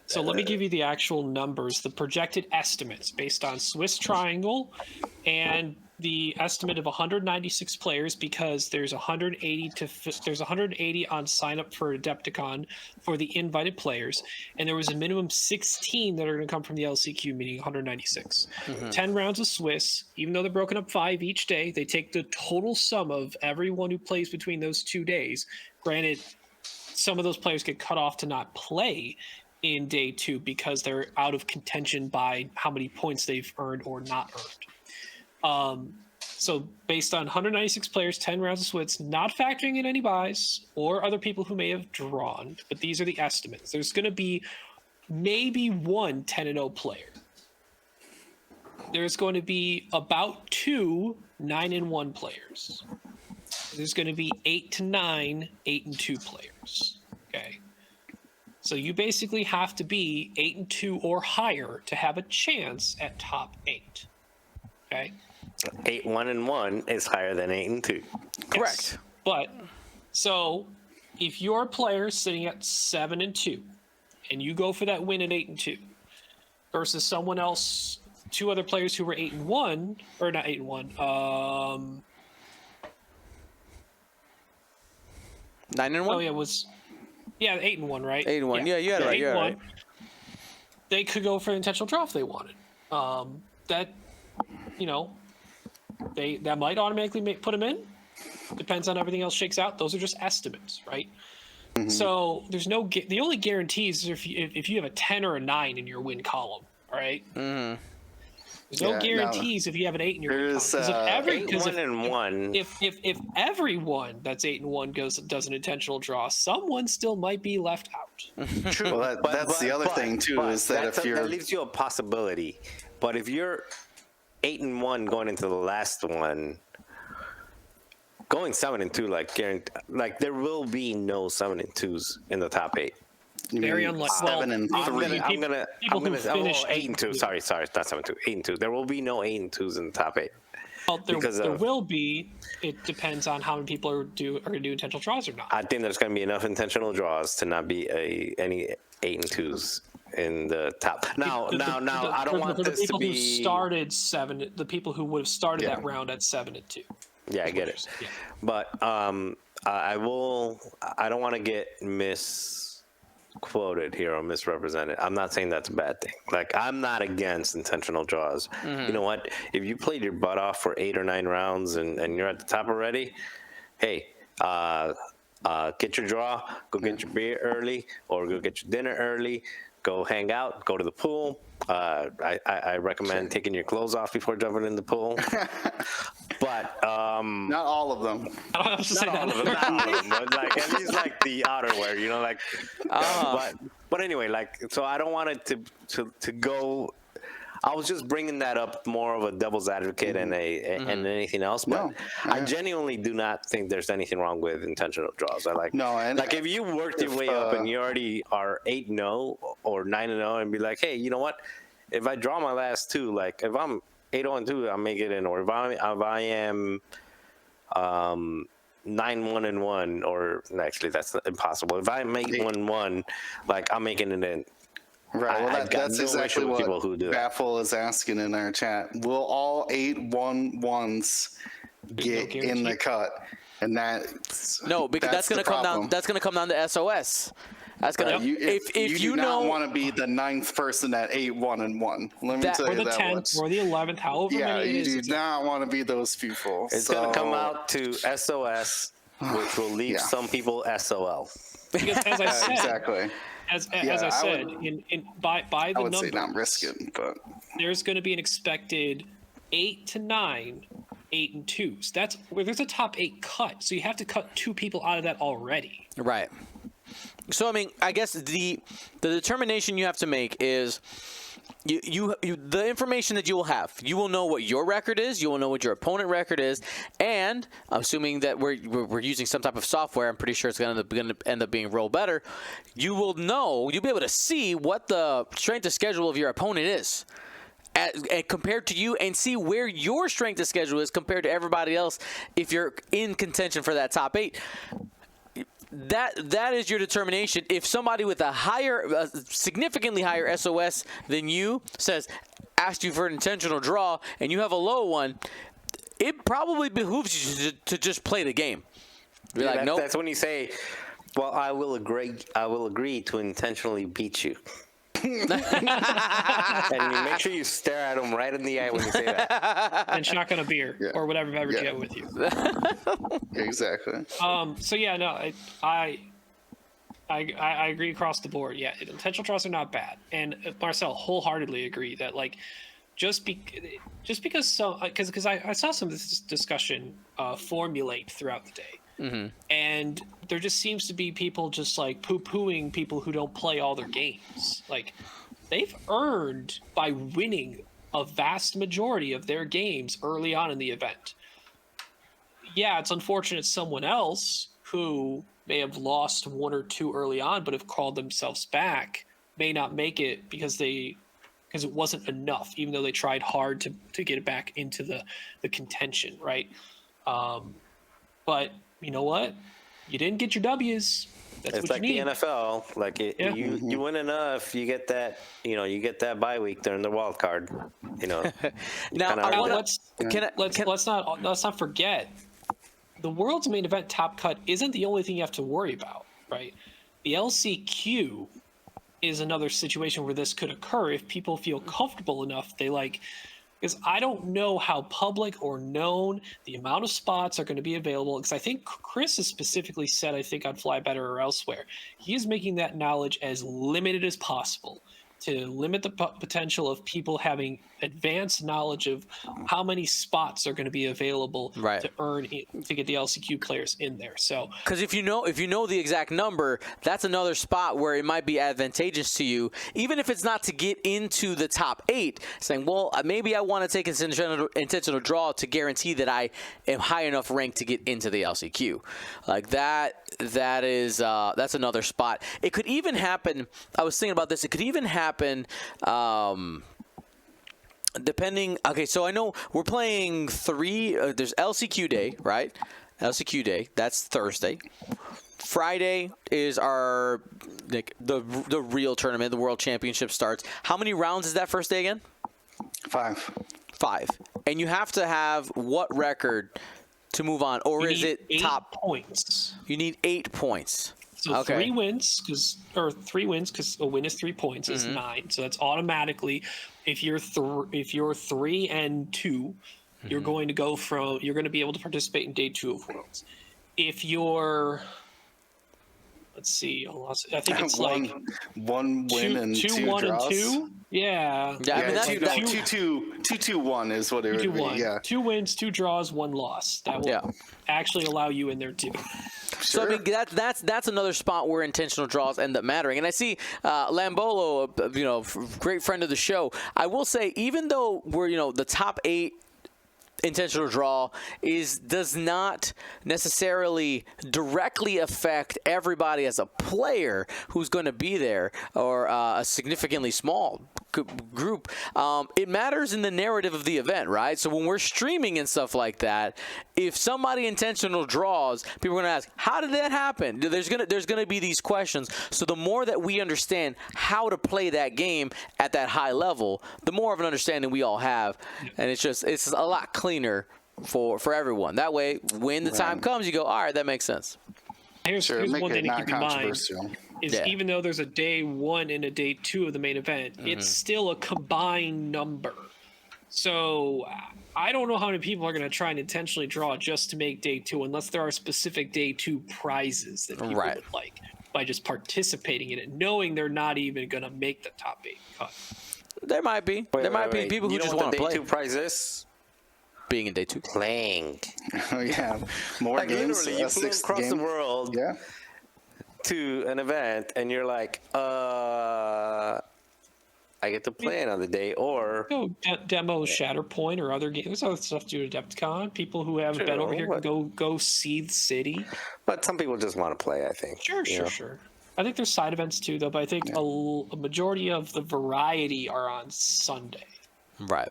So let me give you the actual numbers, the projected estimates based on Swiss Triangle and the estimate of 196 players, because there's 180 on sign up for Adepticon for the invited players, and there was a minimum 16 that are going to come from the LCQ, meaning 196. 10 rounds of Swiss, even though they're broken up 5 each day, they take the total sum of everyone who plays between those 2 days. Granted, some of those players get cut off to not play in day 2 because they're out of contention by how many points they've earned or not earned. So based on 196 players, 10 rounds of Swiss, not factoring in any buys or other people who may have drawn, but these are the estimates. There's going to be maybe one 10-0 player. There's going to be about 2 9-1 players. There's going to be 8 to 9 8-2 players. Okay. So you basically have to be 8-2 or higher to have a chance at top 8. Okay. 8-1-1 is higher than 8-2. Correct. Yes. But so if your player sitting at 7-2 and you go for that win at 8-2 versus someone else, 2 other players who were 8-1, or not 8-1, 9-1? Oh, yeah, it was 8-1, right? 8-1. Yeah, you had it right. 8-1. They could go for an intentional draw if they wanted. That, you know, that might automatically put them in. Depends on everything else shakes out. Those are just estimates, right? So there's no the only guarantees is if you have a 10 or a 9 in your win column, all right? There's no guarantees if you have an 8 in your win column. If everyone that's 8-1 does an intentional draw, someone still might be left out. True. Well, that's the other thing too, is that if you're that leaves you a possibility. But if you're 8-1 going into the last one, going 7-2, like there will be no 7-2s in the top 8. Very unlikely. 7-3. I'm gonna 8-2. Sorry, not 7-2. 8-2. There will be no 8-2s in the top 8. Well, there will be. It depends on how many people are going to do intentional draws or not. I think there's going to be enough intentional draws to not be any 8-2s in the top. Now, I don't want this to be. The people who would have started that round at 7-2. Yeah, I get it. Yeah. But I don't want to get misquoted here or misrepresented. I'm not saying that's a bad thing. Like, I'm not against intentional draws. You know what? If you played your butt off for 8 or 9 rounds and you're at the top already, hey, get your draw, go get your beer early, or go get your dinner early, go hang out, go to the pool. I recommend taking your clothes off before jumping in the pool. But not all of them. Not all of them, but like at least like the outerwear, you know, like. But anyway, like, so I don't want it to go. I was just bringing that up more of a devil's advocate and anything else, but I genuinely do not think there's anything wrong with intentional draws. Like if you worked your way up and you already are 8-0 or 9-0 and be like, hey, you know what? If I draw my last 2, like if I'm 8-0-2, I'll make it in, or if I am 9-1-1, or actually that's impossible. If I'm 8-1-1, like I'm making it in. Right. Well, that's exactly what Baffle is asking in our chat. Will all 8-1-1s get in the cut? And that's because that's going to come down. That's going to come down to SOS. That's gonna. If you do know, not want to be the 9th person at 8-1-1. Let me tell you that. Or the 10th or the 11th, however many it is. You do not want to be those people. It's gonna come out to SOS, which will leave some people SOL. Because as I said, exactly. As I said, by the I would numbers, say not risk it, but there's going to be an expected 8 to 9, 8 and 2s. That's where there's a top 8 cut, so you have to cut 2 people out of that already. Right. So I mean, I guess the determination you have to make is you the information that you will have. You will know what your record is. You will know what your opponent record is, and assuming that we're using some type of software, I'm pretty sure it's going to end up being Roll Better. You'll be able to see what the strength of schedule of your opponent is. Compared to you, and see where your strength of schedule is compared to everybody else if you're in contention for that top 8. That is your determination. If somebody with a significantly higher SOS than you asks you for an intentional draw, and you have a low one, it probably behooves you to just play the game. Be like, nope. That's when you say, "Well, I will agree to intentionally beat you." And you make sure you stare at them right in the eye when you say that. And shotgun a beer or whatever beverage you get with you. Exactly. So yeah, no, I agree across the board. Yeah, intentional draws are not bad, and Marcel wholeheartedly agree that just because I saw some of this discussion formulate throughout the day. Mm-hmm. And there just seems to be people just poo-pooing people who don't play all their games. They've earned by winning a vast majority of their games early on in the event. Yeah, it's unfortunate someone else who may have lost 1 or 2 early on but have called themselves back may not make it because it wasn't enough, even though they tried hard to get it back into the contention, right? But you know what? You didn't get your W's. That's it's what you need. It's like the NFL. You win enough, you get that bye week during the wild card. Now let's not forget, the world's main event top cut isn't the only thing you have to worry about, right? The LCQ is another situation where this could occur if people feel comfortable enough. Because I don't know how public or known the amount of spots are going to be available. Because I think Chris has specifically said, I think on Fly Better or elsewhere, he is making that knowledge as limited as possible to limit the potential of people having advanced knowledge of how many spots are going to be available to get the LCQ players in there. So, because if you know the exact number, that's another spot where it might be advantageous to you, even if it's not to get into the top 8. Saying, well, maybe I want to take an intentional draw to guarantee that I am high enough ranked to get into the LCQ. That's another spot. It could even happen. I was thinking about this. It could even happen. Depending. Okay, so I know we're playing 3. There's LCQ Day, right? LCQ Day. That's Thursday. Friday is our the real tournament. The World Championship starts. How many rounds is that first day again? 5. 5. And you have to have what record to move on, or is it 8 top points? You need 8 points. So 3 wins, because a win is 3 points, is 9. So that's automatically, if you're 3 and 2, you're going to be able to participate in day 2 of Worlds. If you're, let's see, I think it's one win and 2 1 draws. And 2. Yeah. Yeah, I mean, that's 2-2-1 is what it would be. Yeah. 2 wins, 2 draws, 1 loss. That will actually allow you in there too. So I mean that's another spot where intentional draws end up mattering. And I see Lambolo, great friend of the show. I will say, even though we're the top 8 intentional draw does not necessarily directly affect everybody as a player who's going to be there, or a significantly small group. It matters in the narrative of the event, right? So when we're streaming and stuff like that, if somebody intentional draws, people are going to ask, how did that happen? There's gonna be these questions. So the more that we understand how to play that game at that high level, the more of an understanding we all have, and it's a lot cleaner for everyone. That way, when the time comes, you go, all right, that makes sense. Here's make one it thing to not keep in mind. controversial. Is even though there's a day 1 and a day 2 of the main event, it's still a combined number. So I don't know how many people are going to try and intentionally draw just to make day 2, unless there are specific day 2 prizes that people would like by just participating in it, knowing they're not even going to make the top 8 cut. There might be. There might be people who just want to play. Day 2 prize is? Being in day 2. Playing. Oh yeah, more Like games. literally, you flew across the world. Yeah. To an event, and you're like, I get to play another day, or demo Shatterpoint or other games. There's other stuff to do at AdeptCon. People who haven't been over here can go see the city. But some people just want to play, I think. Sure. I think there's side events too, though. But I think a majority of the variety are on Sunday. Right.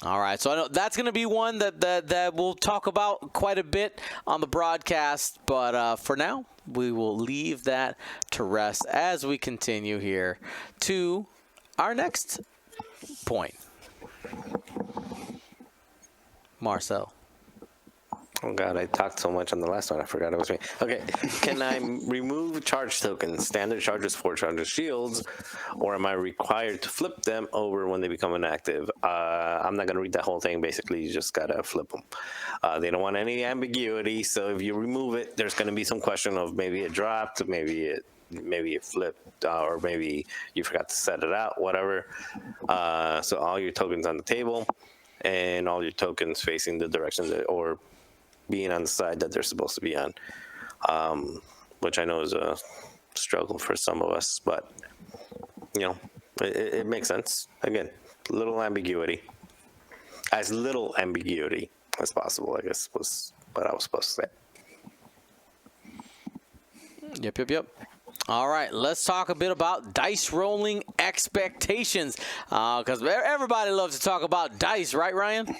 All right, so I know that's going to be one that we'll talk about quite a bit on the broadcast, but for now, we will leave that to rest as we continue here to our next point. Marcel. Oh God, I talked so much on the last one, I forgot it was me. Okay, can I remove charge tokens, standard charges, 4 charges, shields, or am I required to flip them over when they become inactive? I'm not going to read that whole thing. Basically, you just got to flip them. They don't want any ambiguity, so if you remove it, there's going to be some question of maybe it dropped, maybe it flipped, or maybe you forgot to set it out, whatever. So all your tokens on the table, and all your tokens facing the direction or being on the side that they're supposed to be on, which I know is a struggle for some of us, but it makes sense. Again, little ambiguity, as little ambiguity as possible, I guess was what I was supposed to say. Yep. All right, let's talk a bit about dice rolling expectations, because everybody loves to talk about dice, right, Ryan?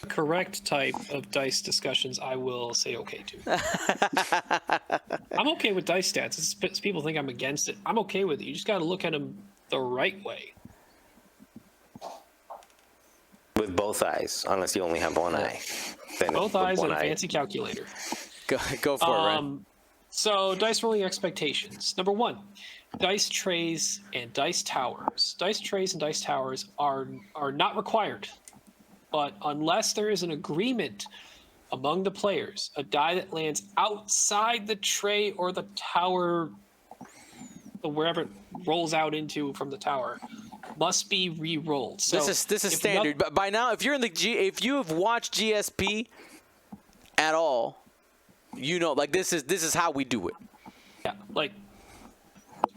Correct type of dice discussions, I will say okay to. I'm okay with dice stats. People think I'm against it. I'm okay with it. You just got to look at them the right way. With both eyes, unless you only have one eye. Then both eyes and a fancy calculator. Go for it, Ryan. So, dice rolling expectations. Number 1, dice trays and dice towers. Dice trays and dice towers are not required. But unless there is an agreement among the players, a die that lands outside the tray or the tower, or wherever it rolls out into from the tower, must be re-rolled. So this is standard. But by now, if if you have watched GSP at all, like this is how we do it. Yeah, like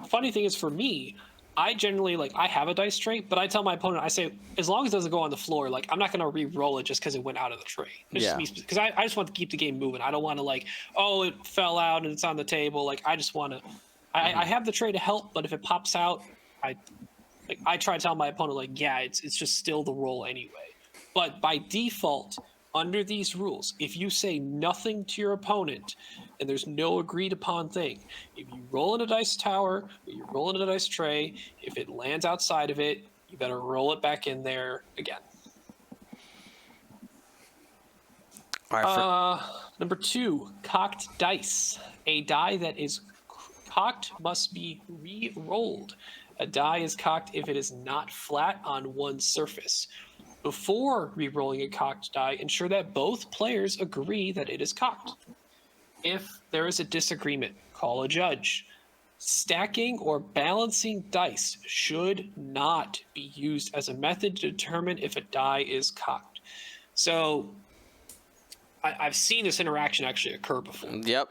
funny thing is for me, I generally I have a dice tray, but I tell my opponent, I say, as long as it doesn't go on the floor, I'm not going to re-roll it just because it went out of the tray. Because I just want to keep the game moving. I don't want to it fell out and it's on the table. I just want to, I have the tray to help, but if it pops out, I try to tell my opponent, it's just still the roll anyway. But by default, under these rules, if you say nothing to your opponent and there's no agreed upon thing, if you roll in a dice tower or you roll in a dice tray, if it lands outside of it, you better roll it back in there again. All right, number 2, cocked dice. A die that is cocked must be re-rolled. A die is cocked if it is not flat on one surface. Before re-rolling a cocked die, ensure that both players agree that it is cocked. If there is a disagreement, call a judge. Stacking or balancing dice should not be used as a method to determine if a die is cocked. So, I've seen this interaction actually occur before. Yep.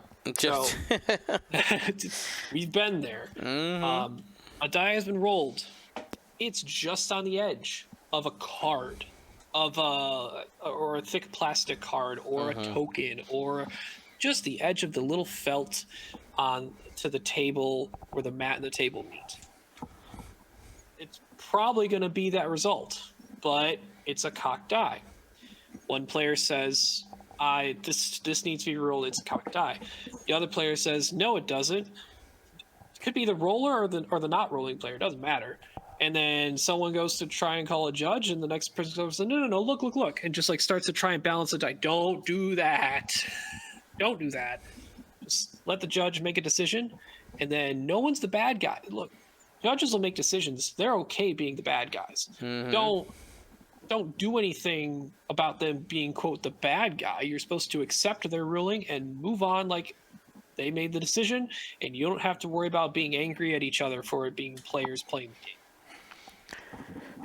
We've been there. Mm-hmm. A die has been rolled. It's just on the edge of a card, or a thick plastic card, or a token, or just the edge of the little felt on to the table where the mat and the table meet. It's probably going to be that result, but it's a cocked die. One player says, this needs to be rolled, it's a cocked die. The other player says, no, it doesn't. It could be the roller or the not rolling player, it doesn't matter. and then someone goes to try and call a judge, and the next person goes, no, look, and just like starts to try and balance the die. Don't do that. Don't do that. Just let the judge make a decision, and then no one's the bad guy. Look, judges will make decisions. They're okay being the bad guys. Don't do anything about them being, quote, the bad guy. You're supposed to accept their ruling and move on like they made the decision, and you don't have to worry about being angry at each other for it being players playing the game.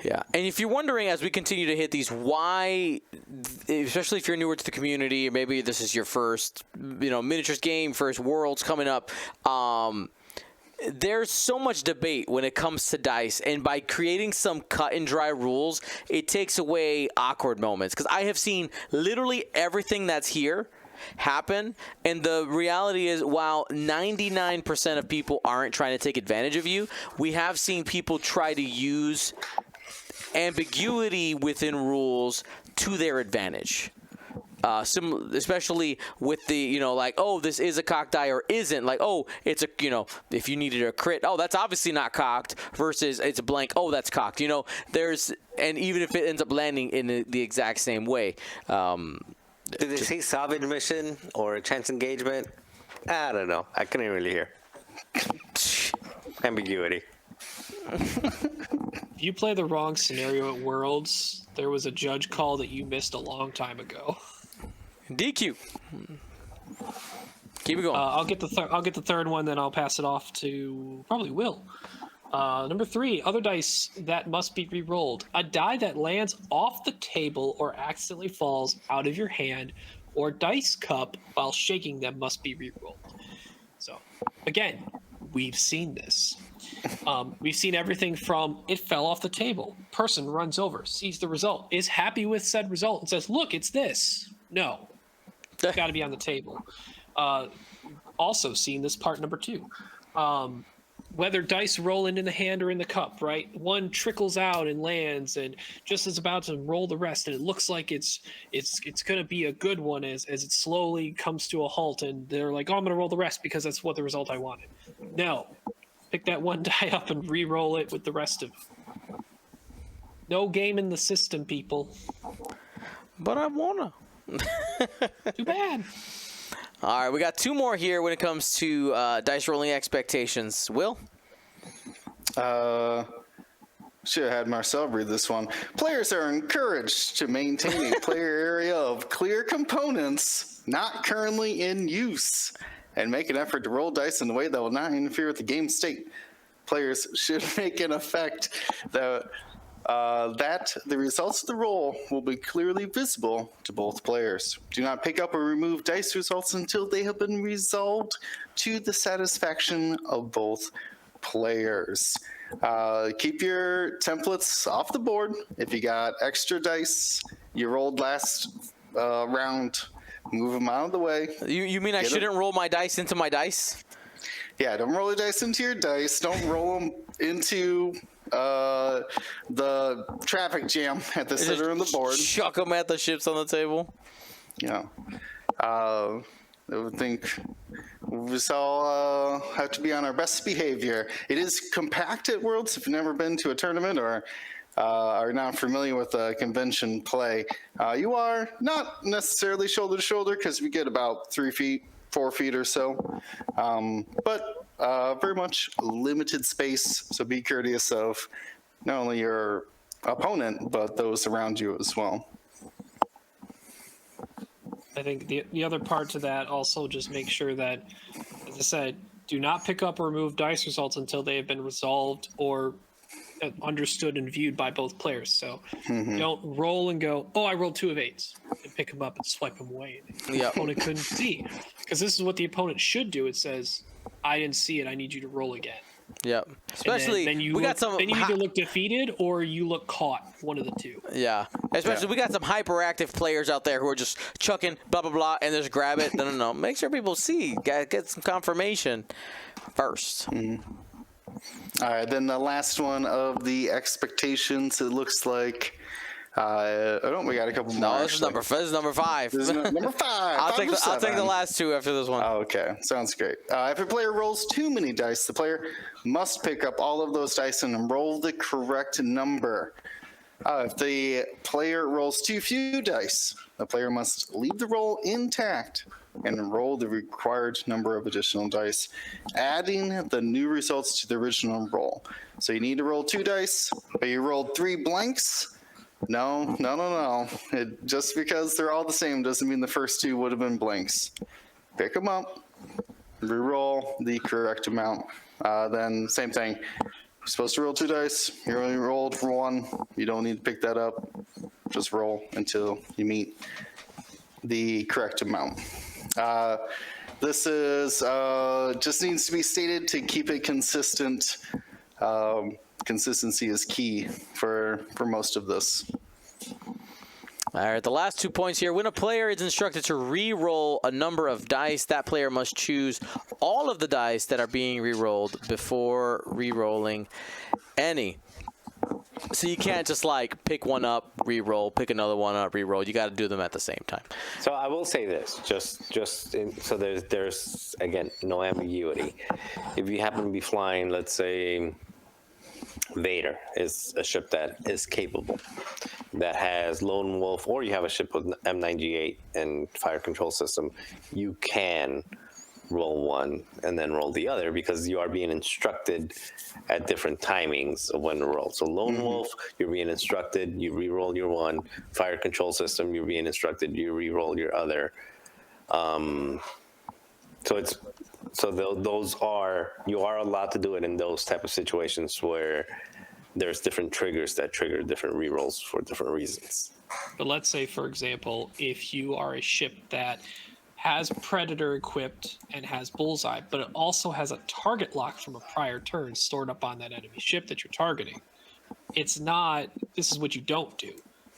Yeah, and if you're wondering as we continue to hit these, why, especially if you're newer to the community, or maybe this is your first, miniatures game, first Worlds coming up, there's so much debate when it comes to dice, and by creating some cut and dry rules, it takes away awkward moments. Because I have seen literally everything that's here happen, and the reality is, while 99% of people aren't trying to take advantage of you, we have seen people try to use ambiguity within rules to their advantage. Especially with the, oh, this is a cocked die or isn't. Like, oh, it's a, if you needed a crit, oh, that's obviously not cocked, versus it's a blank, oh, that's cocked. And even if it ends up landing in the exact same way. Did they say salvage mission or chance engagement? I don't know. I couldn't really hear. Ambiguity. If you play the wrong scenario at Worlds, there was a judge call that you missed a long time ago. DQ. Keep it going. I'll get the third one, then I'll pass it off to probably Will. Number 3, other dice that must be re-rolled. A die that lands off the table or accidentally falls out of your hand or dice cup while shaking them must be re-rolled. So, again, we've seen this. We've seen everything from it fell off the table, person runs over, sees the result, is happy with said result, and says, look, it's this. No. It's got to be on the table. Also seen this part number 2. Whether dice roll in the hand or in the cup, right? One trickles out and lands, and just is about to roll the rest, and it looks like it's going to be a good one as it slowly comes to a halt, and they're like, oh, I'm going to roll the rest because that's what the result I wanted. No. Pick that one die up and re-roll it with the rest of it. No game in the system, people. But I wanna. Too bad. All right, we got 2 more here when it comes to dice rolling expectations. Will? Should have had Marcel read this one. Players are encouraged to maintain a player area of clear components not currently in use, and make an effort to roll dice in a way that will not interfere with the game state. Players should make an effect that the results of the roll will be clearly visible to both players. Do not pick up or remove dice results until they have been resolved to the satisfaction of both players. Keep your templates off the board. If you got extra dice you rolled last round, move them out of the way. You mean I shouldn't roll my dice into my dice? Yeah, don't roll the dice into your dice. Don't roll them into the traffic jam at the center of the board. Chuck them at the ships on the table. Yeah. I would think we just all have to be on our best behavior. It is compact at Worlds. If you've never been to a tournament or are not familiar with convention play, you are not necessarily shoulder to shoulder because we get about 3 feet, 4 feet or so, but very much limited space. So be courteous of not only your opponent but those around you as well. I think the other part to that also, just make sure that, as I said, do not pick up or remove dice results until they have been resolved or understood and viewed by both players. So don't roll and go, oh, I rolled 2 of 8s, and pick them up and swipe them away. The opponent couldn't see, because this is what the opponent should do. It says, I didn't see it, I need you to roll again. Yep. Especially then you either look defeated or you look caught. One of the two. Yeah. Especially we got some hyperactive players out there who are just chucking blah blah blah and just grab it. No. Make sure people see. Get some confirmation first. All right. Then the last one of the expectations. It looks like We got a couple more. No, this is number 5. This is number 5. I'll take the last 2 after this one. Okay, sounds great. If a player rolls too many dice, the player must pick up all of those dice and roll the correct number. If the player rolls too few dice, the player must leave the roll intact and roll the required number of additional dice, adding the new results to the original roll. So you need to roll 2 dice, but you rolled 3 blanks. No. Just because they're all the same doesn't mean the first 2 would have been blanks. Pick them up, re-roll the correct amount. Then same thing. You're supposed to roll 2 dice. You only rolled 1. You don't need to pick that up. Just roll until you meet the correct amount. This is just needs to be stated to keep it consistent. Consistency is key for most of this. All right, the last 2 points here. When a player is instructed to re-roll a number of dice, that player must choose all of the dice that are being re-rolled before re-rolling any. So you can't just like pick one up, re-roll, pick another one up, re-roll. You got to do them at the same time. So I will say this, so there's again no ambiguity. If you happen to be flying, let's say Vader is a ship that is capable, that has Lone Wolf, or you have a ship with M98 and fire control system, you can roll one and then roll the other because you are being instructed at different timings of when to roll. So Lone Wolf, you're being instructed, you re-roll your one. Fire control system, you're being instructed, you re-roll your other. You are allowed to do it in those type of situations where there's different triggers that trigger different re-rolls for different reasons. But let's say, for example, if you are a ship that has Predator equipped and has Bullseye, but it also has a target lock from a prior turn stored up on that enemy ship that you're targeting. It's not, this is what you don't do.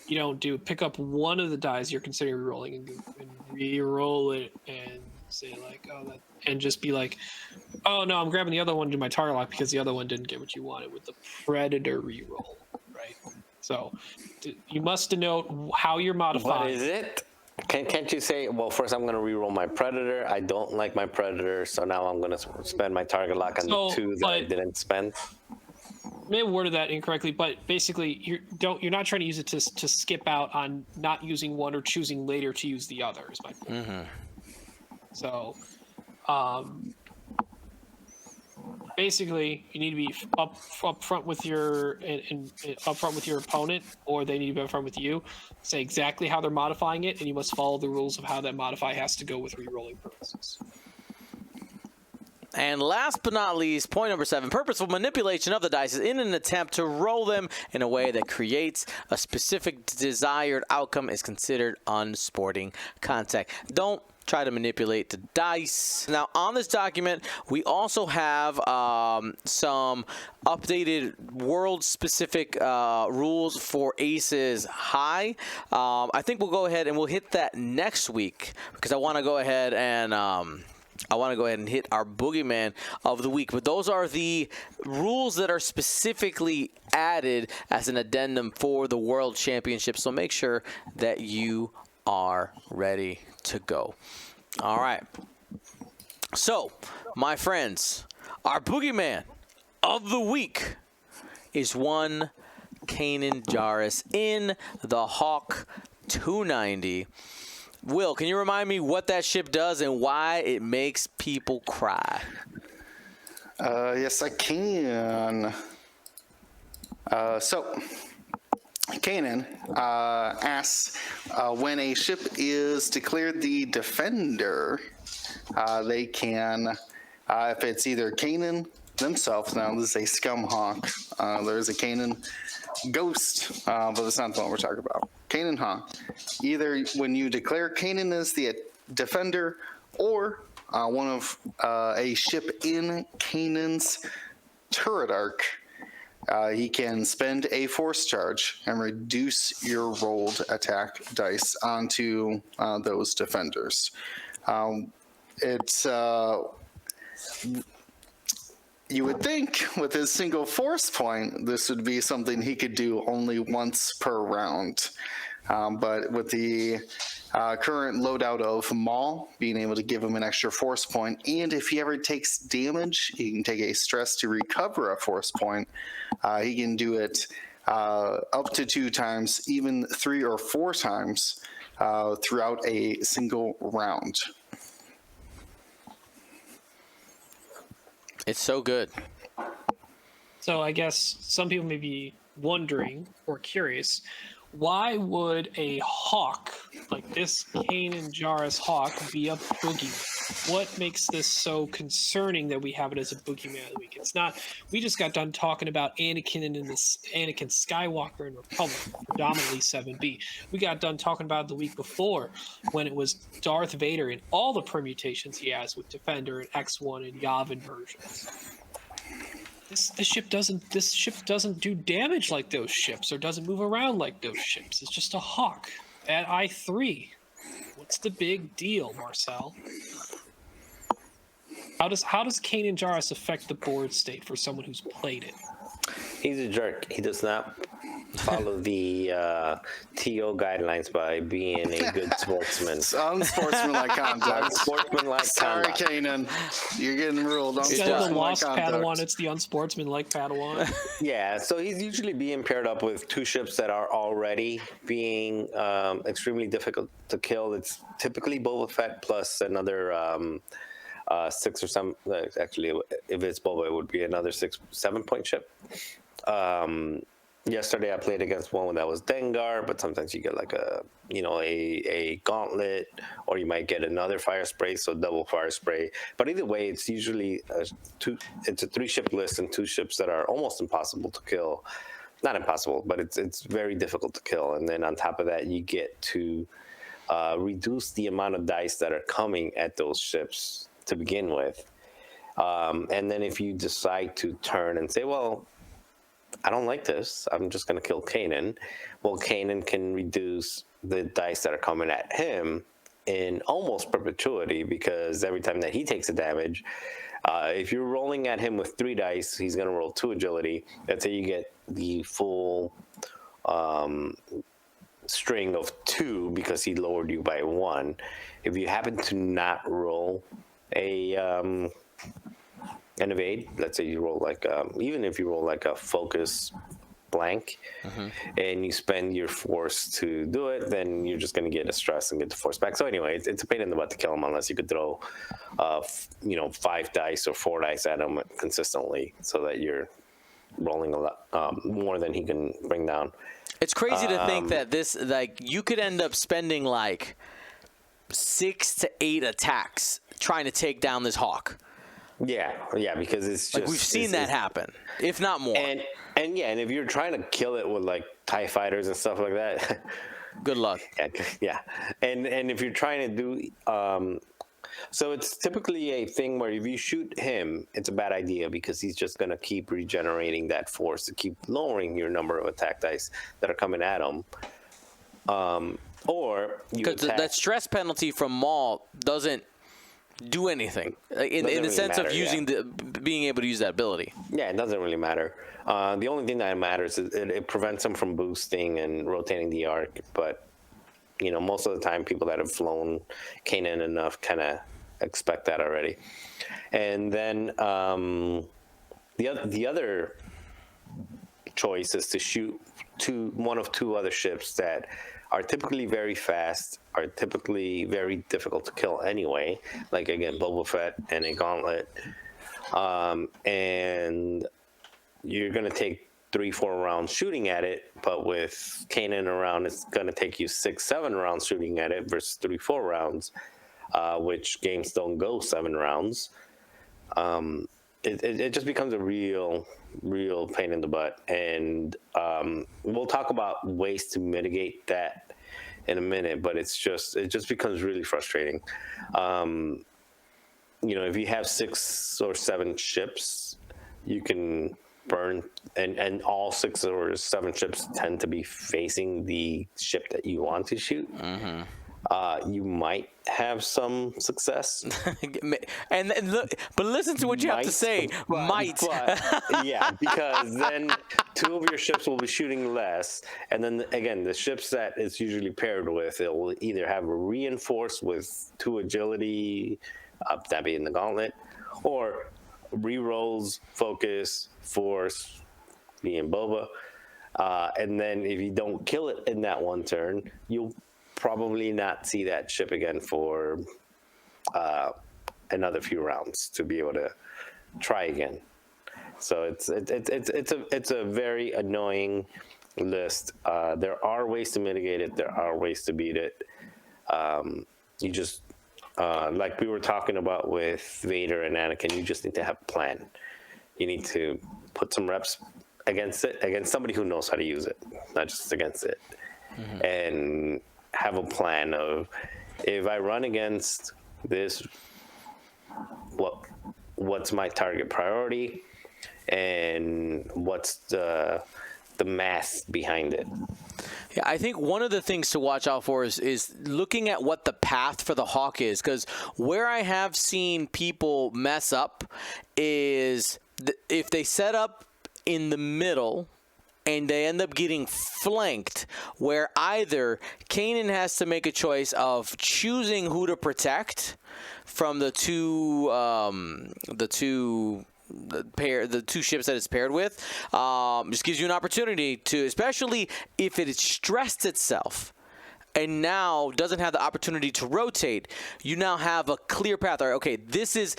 You don't pick up one of the dice you're considering re-rolling and re-roll it and say like, and just be like, oh no, I'm grabbing the other one to do my target lock because the other one didn't get what you wanted with the Predator re-roll, right? So you must denote how you're modifying. What is it? Can't you say, well, first I'm going to re-roll my Predator. I don't like my Predator, so now I'm going to spend my target lock on the 2 that I didn't spend? May have worded that incorrectly, but basically you're not trying to use it to skip out on not using one or choosing later to use the other, is my point. Mm-hmm. So, basically, you need to be up front with your opponent, or they need to be up front with you. Say exactly how they're modifying it, and you must follow the rules of how that modify has to go with re-rolling purposes. And last but not least, point number 7, purposeful manipulation of the dice in an attempt to roll them in a way that creates a specific desired outcome is considered unsporting contact. Don't try to manipulate the dice. Now, on this document, we also have some updated world-specific rules for Aces High. I think we'll go ahead and we'll hit that next week because I want to go ahead and hit our Boogeyman of the week. But those are the rules that are specifically added as an addendum for the World Championship. So make sure that you are ready to go. All right. So, my friends, our Boogeyman of the week is one Kanan Jarrus in the Hawk 290. Will, can you remind me what that ship does and why it makes people cry? Yes, I can. So, Kanan asks, when a ship is declared the defender, they can, if it's either Kanan themselves, now this is a Scum Hawk, there's a Kanan Ghost, but that's not the one we're talking about. Kanan Hawk. Either when you declare Kanan as the defender or one of a ship in Kanan's turret arc, he can spend a force charge and reduce your rolled attack dice onto those defenders. You would think with his single force point, this would be something he could do only once per round. But with the current loadout of Maul, being able to give him an extra force point, and if he ever takes damage, he can take a stress to recover a force point. He can do it up to 2 times, even 3 or 4 times throughout a single round. It's so good. So I guess some people may be wondering or curious, why would a hawk like this Kanan Jarrus hawk be a boogeyman? What makes this so concerning that we have it as a boogeyman of the week? It's not. We just got done talking about Anakin and this Anakin Skywalker in Republic, predominantly 7B. We got done talking about it the week before when it was Darth Vader and all the permutations he has with Defender and X1 and Yavin versions. This ship doesn't do damage like those ships or doesn't move around like those ships. It's just a hawk at I3. What's the big deal, Marcel? How does Kanan Jarrus affect the board state for someone who's played it? He's a jerk. He does not follow the TO guidelines by being a good sportsman. Unsportsmanlike conduct. Unsportsmanlike Sorry, conduct. Kanan. You're getting ruled Instead of the unsportsmanlike lost Padawan, conduct. it's the unsportsmanlike Padawan. Yeah, so he's usually being paired up with 2 ships that are already being extremely difficult to kill. It's typically Boba Fett plus another 6 or 7. Actually, if it's Boba, it would be another 6-7 point ship. Yesterday I played against one that was Dengar, but sometimes you get like a gauntlet, or you might get another fire spray, so double fire spray. But either way, it's usually it's a 3-ship list and 2 ships that are almost impossible to kill. Not impossible, but it's very difficult to kill. And then on top of that, you get to reduce the amount of dice that are coming at those ships to begin with. And then if you decide to turn and say, well, I don't like this, I'm just going to kill Kanan. Well, Kanan can reduce the dice that are coming at him in almost perpetuity, because every time that he takes a damage, if you're rolling at him with 3 dice, he's going to roll 2 agility until you get the full string of 2, because he lowered you by 1. If you happen to not roll an evade, let's say you roll like even if you roll like a focus blank, and you spend your force to do it, then you're just going to get a stress and get the force back. So anyway, it's a pain in the butt to kill him unless you could throw 5 dice or 4 dice at him consistently, so that you're rolling a lot more than he can bring down. It's crazy to think that this, like, you could end up spending like 6 to 8 attacks trying to take down this hawk. Yeah, because it's just like, we've seen that happen, if not more. And if you're trying to kill it with like TIE fighters and stuff like that, good luck. Yeah, and if you're trying to do, so it's typically a thing where if you shoot him, it's a bad idea, because he's just gonna keep regenerating that force to keep lowering your number of attack dice that are coming at him. Or you attack. That stress penalty from Maul doesn't do anything in the really sense matter, of using being able to use that ability. Yeah, it doesn't really matter. The only thing that matters is it prevents him from boosting and rotating the arc. But most of the time, people that have flown Kanan enough kind of expect that already. And then the other choice is to shoot one of 2 other ships that are typically very fast, are typically very difficult to kill anyway, like, again, Boba Fett and a gauntlet. And you're going to take 3-4 rounds shooting at it, but with Kanan around, it's going to take you 6-7 rounds shooting at it versus 3-4 rounds, which games don't go 7 rounds. It just becomes a real pain in the butt. And we'll talk about ways to mitigate that in a minute, but it just becomes really frustrating. If you have 6 or 7 ships, you can burn, and all 6 or 7 ships tend to be facing the ship that you want to shoot. you might have some success. and look, but listen to what you have to say. Might. Yeah, because then 2 of your ships will be shooting less, and then again, the ships that it's usually paired with, it will either have a reinforced with 2 agility, that being the gauntlet, or rerolls, focus, force, being Boba. And then if you don't kill it in that one turn, you'll probably not see that ship again for another few rounds to be able to try again. So it's a very annoying list. There are ways to mitigate it. There are ways to beat it. You just like we were talking about with Vader and Anakin, you just need to have a plan. You need to put some reps against it, against somebody who knows how to use it, not just against it. And have a plan of, if I run against this, what's my target priority, and what's the math behind it. Yeah, I think one of the things to watch out for is looking at what the path for the Hawk is, because where I have seen people mess up is if they set up in the middle and they end up getting flanked, where either Kanan has to make a choice of choosing who to protect from the two ships that it's paired with. Just gives you an opportunity to, especially if it has stressed itself and now doesn't have the opportunity to rotate, you now have a clear path. All right, okay, this is,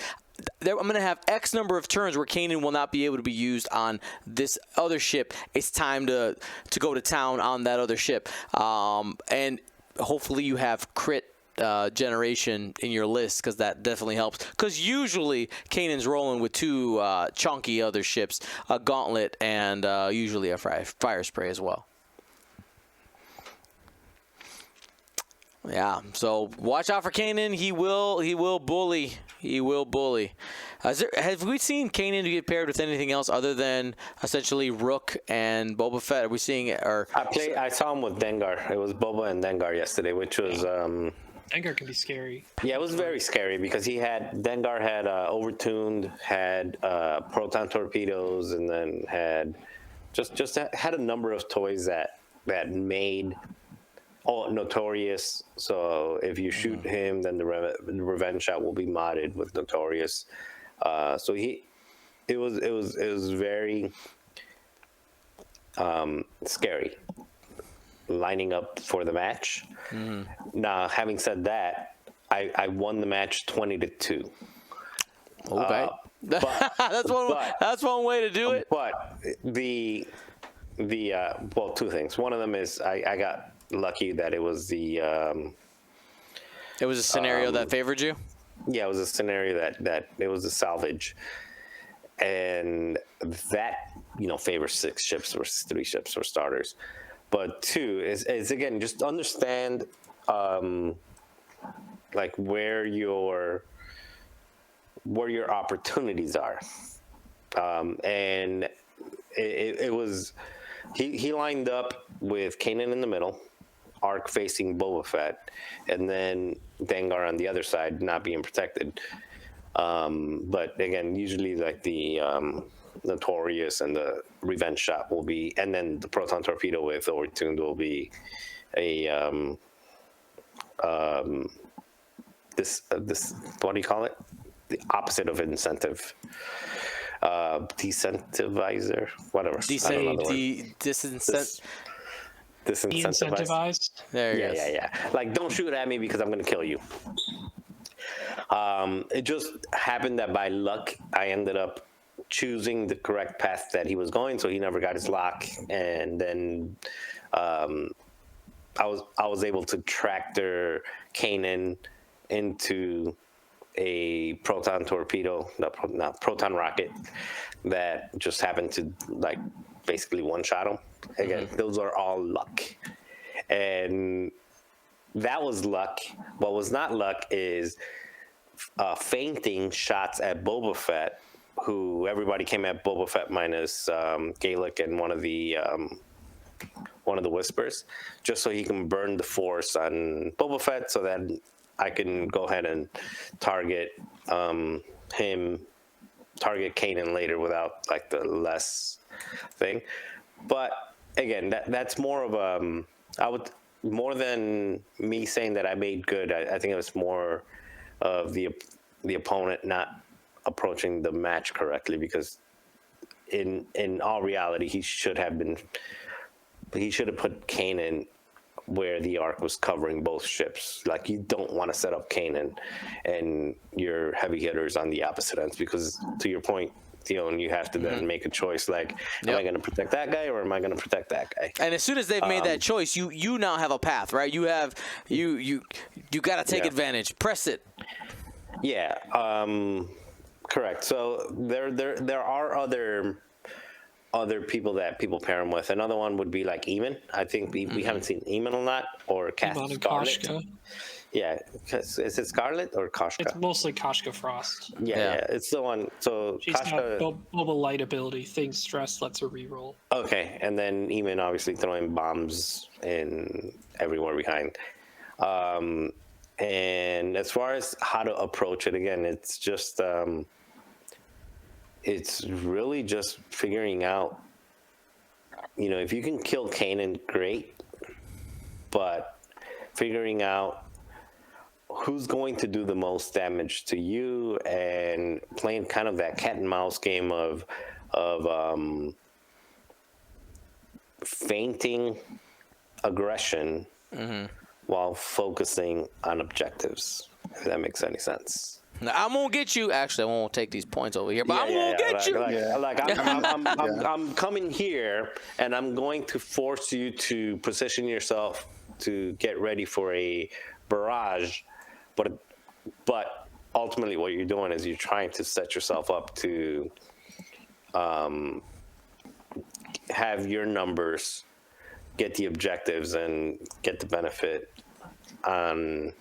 I'm going to have X number of turns where Kanan will not be able to be used on this other ship. It's time to go to town on that other ship. And hopefully you have crit generation in your list, because that definitely helps. Because usually Kanan's rolling with 2 chunky other ships, a gauntlet and usually a fire spray as well. Yeah, so watch out for Kanan. He will bully. He will bully. Have we seen Kanan get paired with anything else other than essentially Rook and Boba Fett? Are we seeing it? Or I saw him with Dengar. It was Boba and Dengar yesterday, which was Dengar can be scary. Yeah, it was very scary because Dengar had overtuned, had proton torpedoes, and then had just had a number of toys that made Notorious. So if you shoot him, then the revenge shot will be modded with Notorious. So it was very scary lining up for the match. Now, having said that, I won the match 20-2. Okay, that's one way to do it. But well, 2 things. One of them is I got lucky that it was it was a scenario that favored you. Yeah, it was a scenario that it was a salvage, and that favors 6 ships versus 3 ships for starters. But 2 is again, just understand like where your opportunities are, and it was he lined up with Kanan in the middle, Arc facing Boba Fett, and then Dengar on the other side not being protected. But again, usually like the Notorious and the Revenge Shot will be, and then the Proton Torpedo with Overtuned will be a this what do you call it? The opposite of incentive. Decentivizer, whatever. Disincentivized. There you go. Yeah. Like, don't shoot at me because I'm gonna kill you. It just happened that by luck, I ended up choosing the correct path that he was going, so he never got his lock, and then I was able to tractor Kanan into a proton torpedo, not proton rocket, that just happened to like basically one-shot him. Again, those are all luck, and that was luck. What was not luck is feinting shots at Boba Fett, who everybody came at Boba Fett minus Gaelic and one of the one of the Whispers, just so he can burn the Force on Boba Fett, so that I can go ahead and target target Kanan later without like the less thing. But again, that's more of more than me saying that I made good. I think it was more of the opponent not approaching the match correctly, because in all reality, he should have put Kanan where the arc was covering both ships. Like, you don't want to set up Kanan and your heavy hitters on the opposite ends, because to your point, Theon, you have to then make a choice. Like, am I going to protect that guy, or am I going to protect that guy? And as soon as they've made that choice, you now have a path, right? You got to take advantage. Press it. Yeah. Correct. So there are other people that people pair him with. Another one would be like Eamon. I think we haven't seen Eamon a lot, or Eamon and Scarlet. Koshka. Yeah, is it Scarlet or Koshka? It's mostly Koshka Frost. Yeah, it's the one. So She's Koshka, got Boba Light ability. Things stress lets her reroll. okay, and then Eamon obviously throwing bombs in everywhere behind. And as far as how to approach it, again, it's just it's really just figuring out, if you can kill Kanan, great, but figuring out who's going to do the most damage to you, and playing kind of that cat and mouse game of feinting aggression while focusing on objectives, if that makes any sense. Now, I'm gonna get you. Actually, I won't take these points over here, but I'm gonna get you. I'm coming here, and I'm going to force you to position yourself to get ready for a barrage, but ultimately, what you're doing is you're trying to set yourself up to have your numbers get the objectives and get the benefit on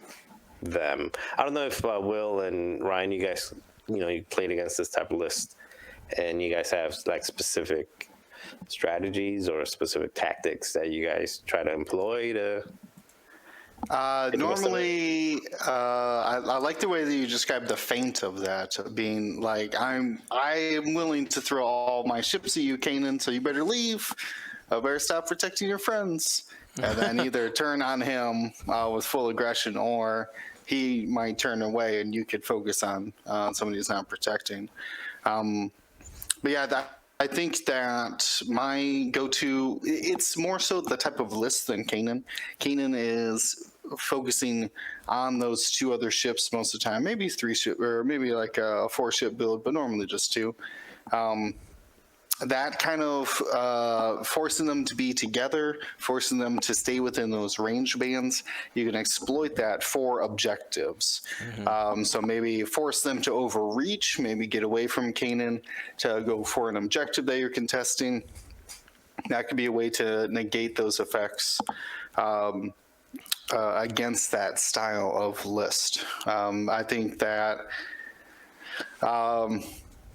them. I don't know if Will and Ryan, you guys, you played against this type of list, and you guys have like specific strategies or specific tactics that you guys try to employ to. Normally, I like the way that you described the feint of that, being like, I am willing to throw all my ships at you, Kanan, so you better leave. I better stop protecting your friends. And then either turn on him with full aggression, or he might turn away and you could focus on somebody who's not protecting. But yeah, I think that my go-to, it's more so the type of list than Kanan. Kanan is focusing on those two other ships most of the time, maybe 3 ship, or maybe like a 4-ship build, but normally just 2. That kind of forcing them to be together, forcing them to stay within those range bands, you can exploit that for objectives. So maybe force them to overreach, maybe get away from Kanan to go for an objective that you're contesting. That could be a way to negate those effects against that style of list. I think that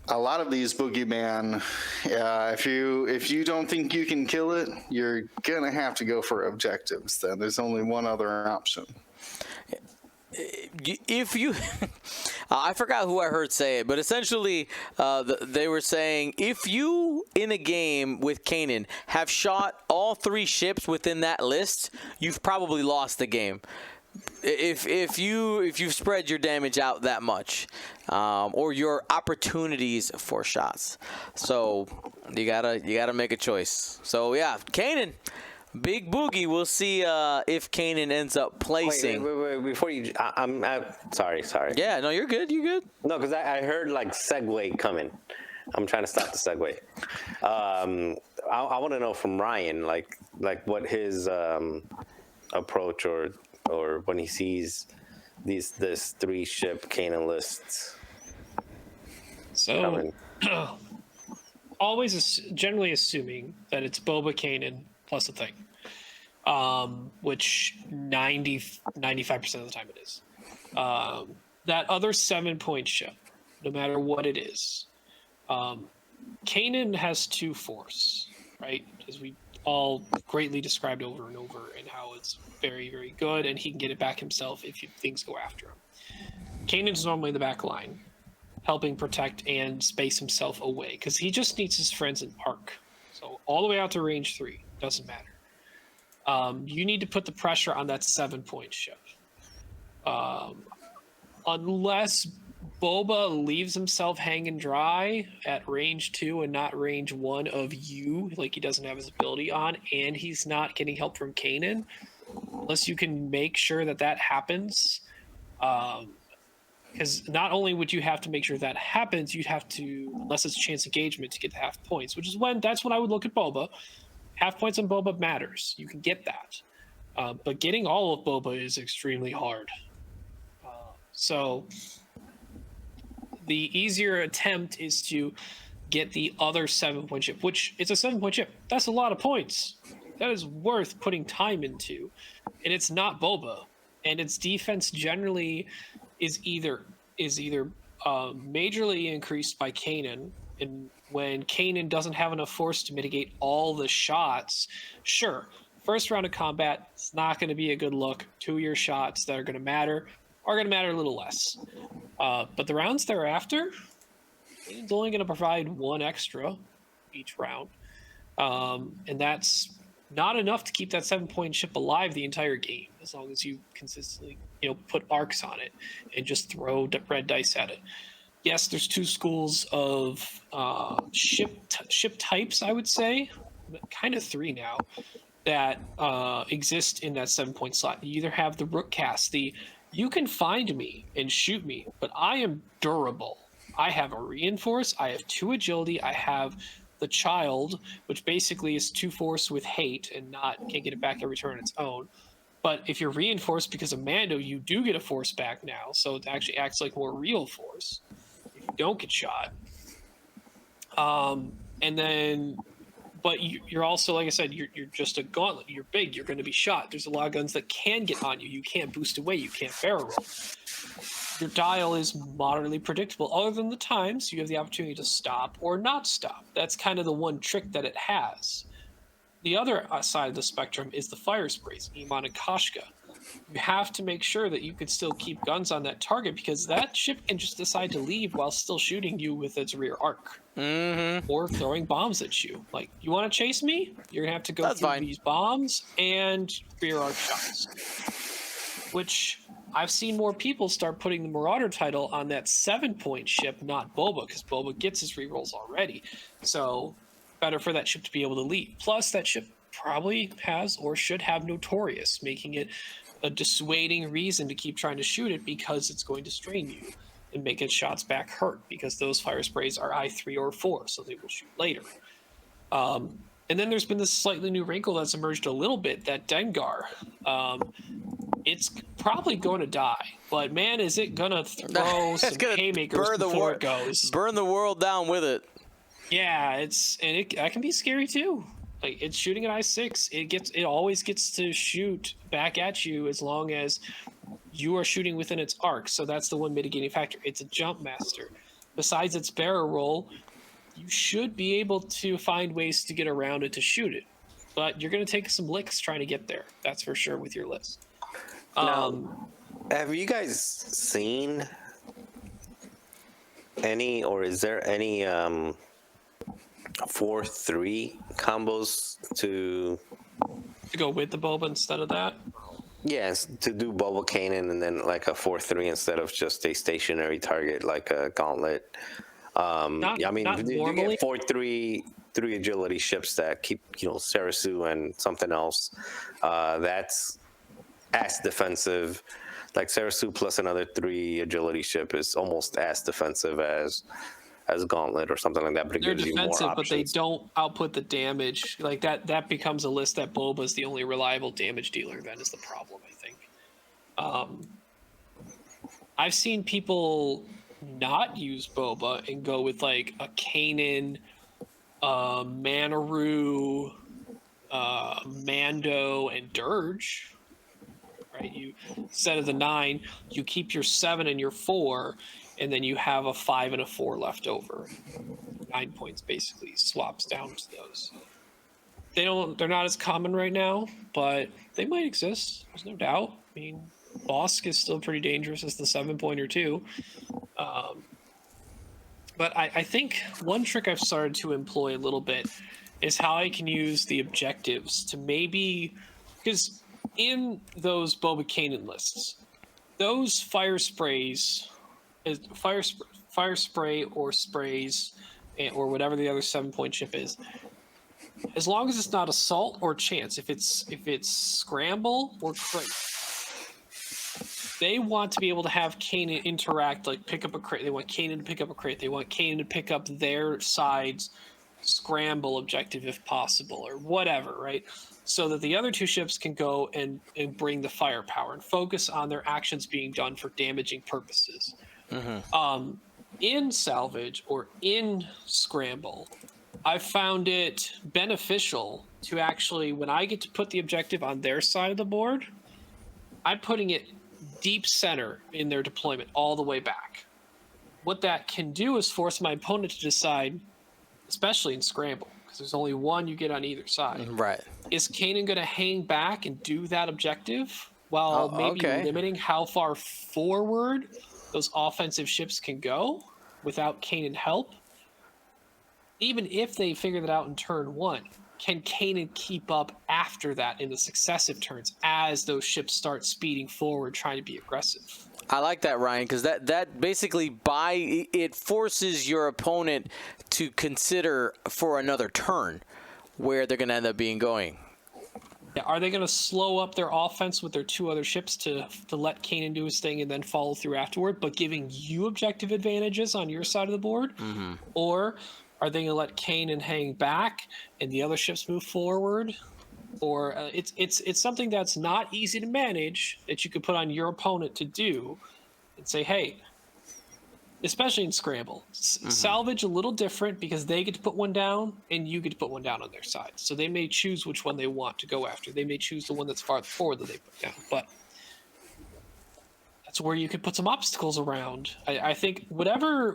a lot of these Boogeyman, if you don't think you can kill it, you're gonna have to go for objectives. Then there's only one other option. If you, I forgot who I heard say it, but essentially they were saying, if you in a game with Kanan have shot all 3 ships within that list, you've probably lost the game. If you've spread your damage out that much, or your opportunities for shots, so you gotta make a choice. So yeah, Kanan, Big Boogie. We'll see if Kanan ends up placing. Wait, before you, I'm sorry. Yeah, no, you're good. No, because I heard like segue coming. I'm trying to stop the segue. I want to know from Ryan, like what his approach or when he sees this 3-ship Kanan lists. So, generally assuming that it's Boba Kanan plus a thing, which 95% of the time it is. That other 7-point ship, no matter what it is, Kanan has 2 force, right? As we all greatly described over and over, and how it's very, very good, and he can get it back himself if things go after him. Kanan's normally the back line, helping protect and space himself away, because he just needs his friends in arc. So all the way out to range 3, doesn't matter. You need to put the pressure on that 7-point ship. Unless Boba leaves himself hanging dry at range 2 and not range 1 of you, like he doesn't have his ability on, and he's not getting help from Kanan, unless you can make sure that happens, because not only would you have to make sure that happens, you'd have to, unless it's chance engagement, to get the half points, which is that's when I would look at Boba. Half points on Boba matters. You can get that. But getting all of Boba is extremely hard. So the easier attempt is to get the other 7-point ship, which it's a 7-point ship. That's a lot of points. That is worth putting time into. And it's not Boba. And its defense generally is either majorly increased by Kanan, and when Kanan doesn't have enough force to mitigate all the shots, sure, first round of combat, it's not going to be a good look. 2-year shots that are going to matter a little less. But the rounds thereafter, Kanan's only going to provide 1 extra each round. And that's not enough to keep that 7-point ship alive the entire game, as long as you consistently, put arcs on it and just throw red dice at it. Yes, there's 2 schools of ship types, I would say, kind of 3 now, that exist in that 7-point slot. You either have the Rook cast, you can find me and shoot me, but I am durable. I have a reinforce, I have 2 agility, I have the child, which basically is 2 force with hate and can't get it back every turn on its own. But if you're reinforced because of Mando, you do get a force back now, so it actually acts like more real force if you don't get shot. And then, but you're also, like I said, you're just a gauntlet. You're big. You're going to be shot. There's a lot of guns that can get on you. You can't boost away. You can't barrel roll. Your dial is moderately predictable, other than the times you have the opportunity to stop or not stop. That's kind of the one trick that it has. The other side of the spectrum is the fire sprays, Iman and Kashka. You have to make sure that you can still keep guns on that target, because that ship can just decide to leave while still shooting you with its rear arc. Mm-hmm. Or throwing bombs at you. Like, you want to chase me? You're going to have to go through these bombs and rear arc shots. Which, I've seen more people start putting the Marauder title on that 7-point ship, not Boba, because Boba gets his rerolls already. So, better for that ship to be able to leave. Plus, that ship probably has or should have Notorious, making it a dissuading reason to keep trying to shoot it, because it's going to strain you and make its shots back hurt, because those fire sprays are I3 or 4, so they will shoot later. And then there's been this slightly new wrinkle that's emerged a little bit, that Dengar. It's probably going to die, but man, is it going to throw some haymakers before it goes. Burn the world down with it. Yeah, that can be scary too. Like, it's shooting at I6. It always gets to shoot back at you as long as you are shooting within its arc. So that's the one mitigating factor. It's a jump master. Besides its barrel roll, you should be able to find ways to get around it to shoot it. But you're going to take some licks trying to get there. That's for sure with your list. Now, have you guys seen any, or is there any 4-3 combos to go with the Boba instead of that? Yes, to do Boba Kanan and then like a 4-3 instead of just a stationary target like a gauntlet. Not you normally. get 4-3 agility ships that keep, Sarasu and something else. That's as defensive. Like Sarasu plus another 3 agility ship is almost as defensive as Gauntlet or something like that, but they're defensive, but they don't output the damage. Like that becomes a list that Boba is the only reliable damage dealer. That is the problem, I think. I've seen people not use Boba and go with like a Kanan, Manaru, Mando, and Dirge. Right? You instead of the 9, you keep your 7 and your 4, and then you have a 5 and a 4 left over. 9 points basically swaps down to those. They're not as common right now, but they might exist. There's no doubt. I mean, Bosk is still pretty dangerous as the 7-pointer too. But I think one trick I've started to employ a little bit is how I can use the objectives to maybe, because in those Boba Kanan lists, those fire sprays, fire spray or sprays, or whatever the other 7-point chip is, as long as it's not assault or chance, if it's scramble or crate, they want to be able to have Kanan interact, like pick up a crate. They want Kanan to pick up a crate. They want Kanan to pick up their side's scramble objective if possible, or whatever, right? So that the other two ships can go and bring the firepower and focus on their actions being done for damaging purposes. In salvage or in scramble, I've found it beneficial to actually, when I get to put the objective on their side of the board, I'm putting it deep center in their deployment all the way back. What that can do is force my opponent to decide, especially in scramble, because there's only one you get on either side. Right. Is Kanan going to hang back and do that objective while limiting how far forward those offensive ships can go without Kanan help? Even if they figure that out in turn one, can Kanan keep up after that in the successive turns as those ships start speeding forward, trying to be aggressive? I like that, Ryan, because that basically it forces your opponent to consider for another turn where they're going to end up going. Yeah, are they going to slow up their offense with their two other ships to let Kanan do his thing and then follow through afterward, but giving you objective advantages on your side of the board? Mm-hmm. Or are they going to let Kanan hang back and the other ships move forward? Or it's something that's not easy to manage that you could put on your opponent to do and say, hey, especially in scramble, salvage a little different because they get to put one down and you get to put one down on their side. So they may choose which one they want to go after. They may choose the one that's farther forward that they put down, but that's where you could put some obstacles around. I think whatever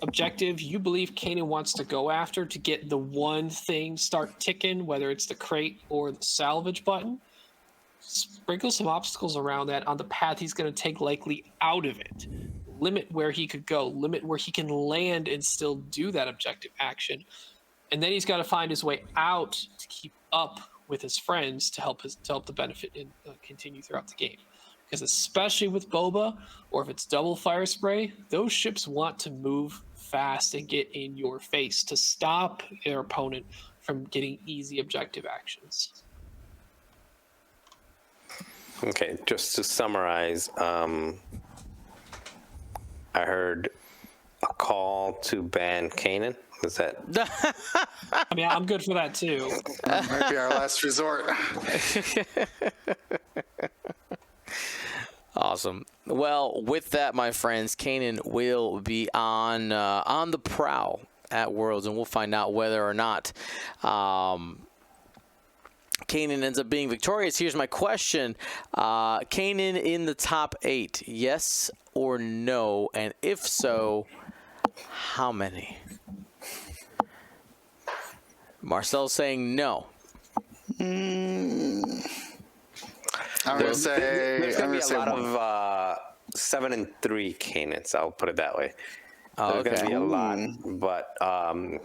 objective you believe Kanan wants to go after to get the one thing start ticking, whether it's the crate or the salvage button, sprinkle some obstacles around that on the path he's going to take likely out of it. Limit where he could go, limit where he can land and still do that objective action. And then he's got to find his way out to keep up with his friends to help the benefit and continue throughout the game. Because especially with Boba, or if it's double fire spray, those ships want to move fast and get in your face to stop their opponent from getting easy objective actions. Okay, just to summarize, I heard a call to ban Kanan. Is that? I mean, I'm good for that too. That might be our last resort. Awesome. Well, with that, my friends, Kanan will be on the prowl at Worlds, and we'll find out whether or not Kanan ends up being victorious. Here's my question. Kanan in the top 8, yes or no? And if so, how many? Marcel's saying no. I'm going to say there's going to be a lot 1. of 7 and 3 Kanans. I'll put it that way. Oh, there's going to be a lot, Ooh. but I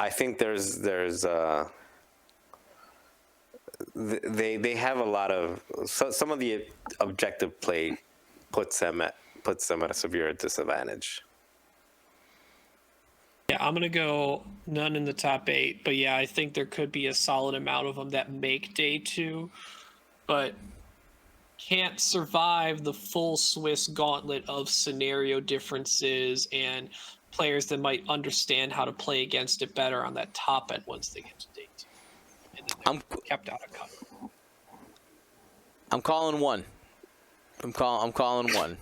think there's they have a lot of some of the objective play puts them at a severe disadvantage. Yeah, I'm going to go none in the top 8, but yeah, I think there could be a solid amount of them that make day 2, but can't survive the full Swiss gauntlet of scenario differences and players that might understand how to play against it better on that top end once they get to day 2. And then they're kept out of cut. I'm calling 1. I'm calling 1.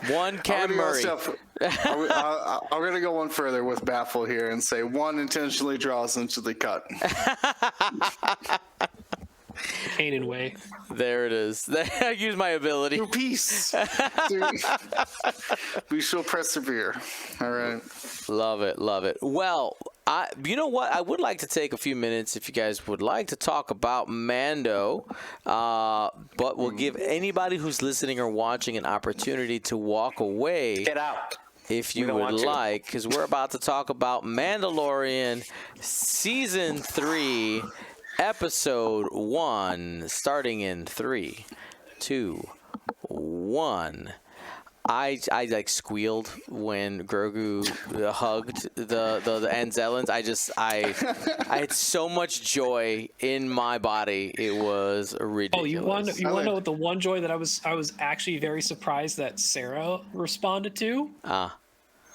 1 Cam Murray. I'm going to go one further with Baffle here and say 1 intentionally draws into the cut. Kanan way. There it is. I use my ability. Through peace. We shall persevere. All right. Love it, love it. Well, you know what? I would like to take a few minutes, if you guys would like, to talk about Mando, but we'll give anybody who's listening or watching an opportunity to walk away. Get out. If you would like, because we're about to talk about Mandalorian Season 3, Episode 1, starting in 3, 2, 1. I like squealed when Grogu hugged the Anzellans. I had so much joy in my body. It was ridiculous. Oh, you want to know what the one joy that I was actually very surprised that Sarah responded to?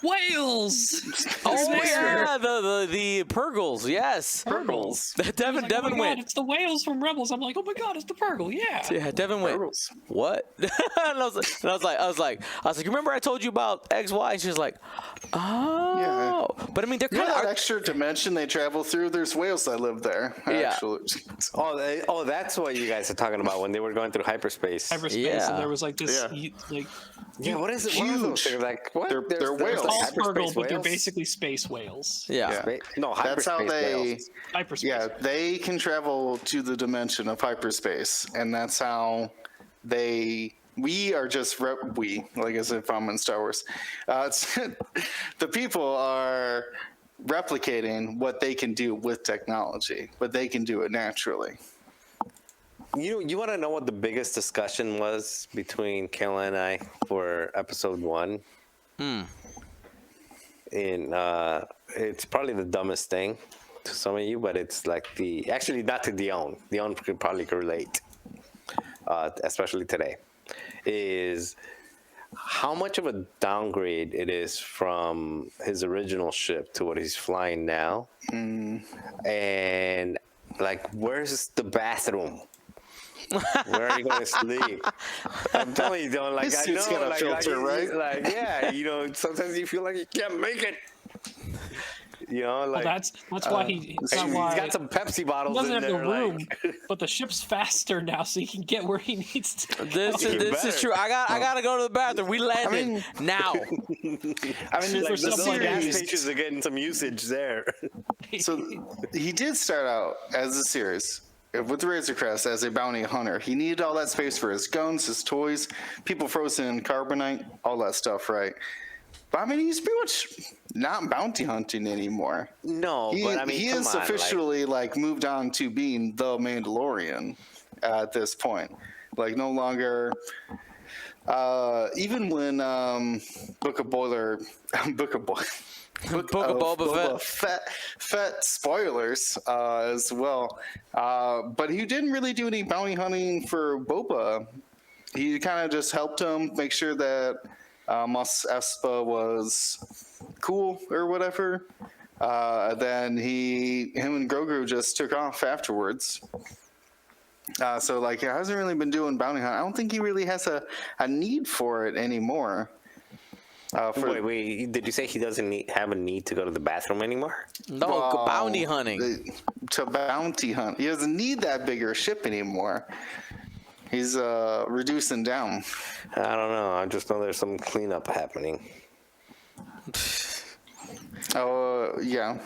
Whales! Oh yeah, the Purgles, yes. Purgles. Devin oh my went. God, it's the whales from Rebels. I'm like, oh my God, it's the Purgle, yeah. Yeah, Devin went. Purgles. What? and I was like, remember I told you about X, Y? And she was like, oh. Yeah. But I mean, they're You know kind that of extra dimension they travel through? There's whales that live there. Yeah. Actually. Oh, that's what you guys are talking about when they were going through hyperspace. Yeah. And there was like this, Yeah, what is it? What are those things? Like, what? They're whales. called hyperspace Purgle, but they're whales? basically space whales. Yeah. No, That's how hyperspace they. whales. Hyperspace. Yeah, they can travel to the dimension of hyperspace, and that's how they. We are just like as if I'm in Star Wars. The people are replicating what they can do with technology, but they can do it naturally. You want to know what the biggest discussion was between Kayla and I for episode 1? It's probably the dumbest thing to some of you, but it's like actually not to Dion. Dion could probably relate, especially today. Is how much of a downgrade it is from his original ship to what he's flying now, and like where's the bathroom? Where are you going to sleep? I'm telling you, don't like. His I suit's know, got a like, filter, right? Like, yeah, sometimes you feel like you can't make it. Like That's why he's he's got some Pepsi bottles doesn't in have the there. room, Like, but the ship's faster now, so he can get where he needs to. This is true. I gotta go to the bathroom. We landed now. I mean, like the the gas series. stations are getting some usage there. So he did start out as a series with Razor Crest as a bounty hunter. He needed all that space for his guns, his toys, people frozen in carbonite, all that stuff, right? But I mean, he's pretty much not bounty hunting anymore. No, but I mean, he come is on, officially like moved on to being the Mandalorian at this point. Like no longer. Even when Book of Boba Fett spoilers as well. But he didn't really do any bounty hunting for Boba. He kind of just helped him make sure that Mos Espa was cool or whatever. Then him and Grogu just took off afterwards. So like he hasn't really been doing bounty hunt. I don't think he really has a need for it anymore. Wait, did you say he doesn't have a need to go to the bathroom anymore? No, bounty hunting. To bounty hunt. He doesn't need that bigger ship anymore. He's reducing down. I don't know. I just know there's some cleanup happening. Yeah.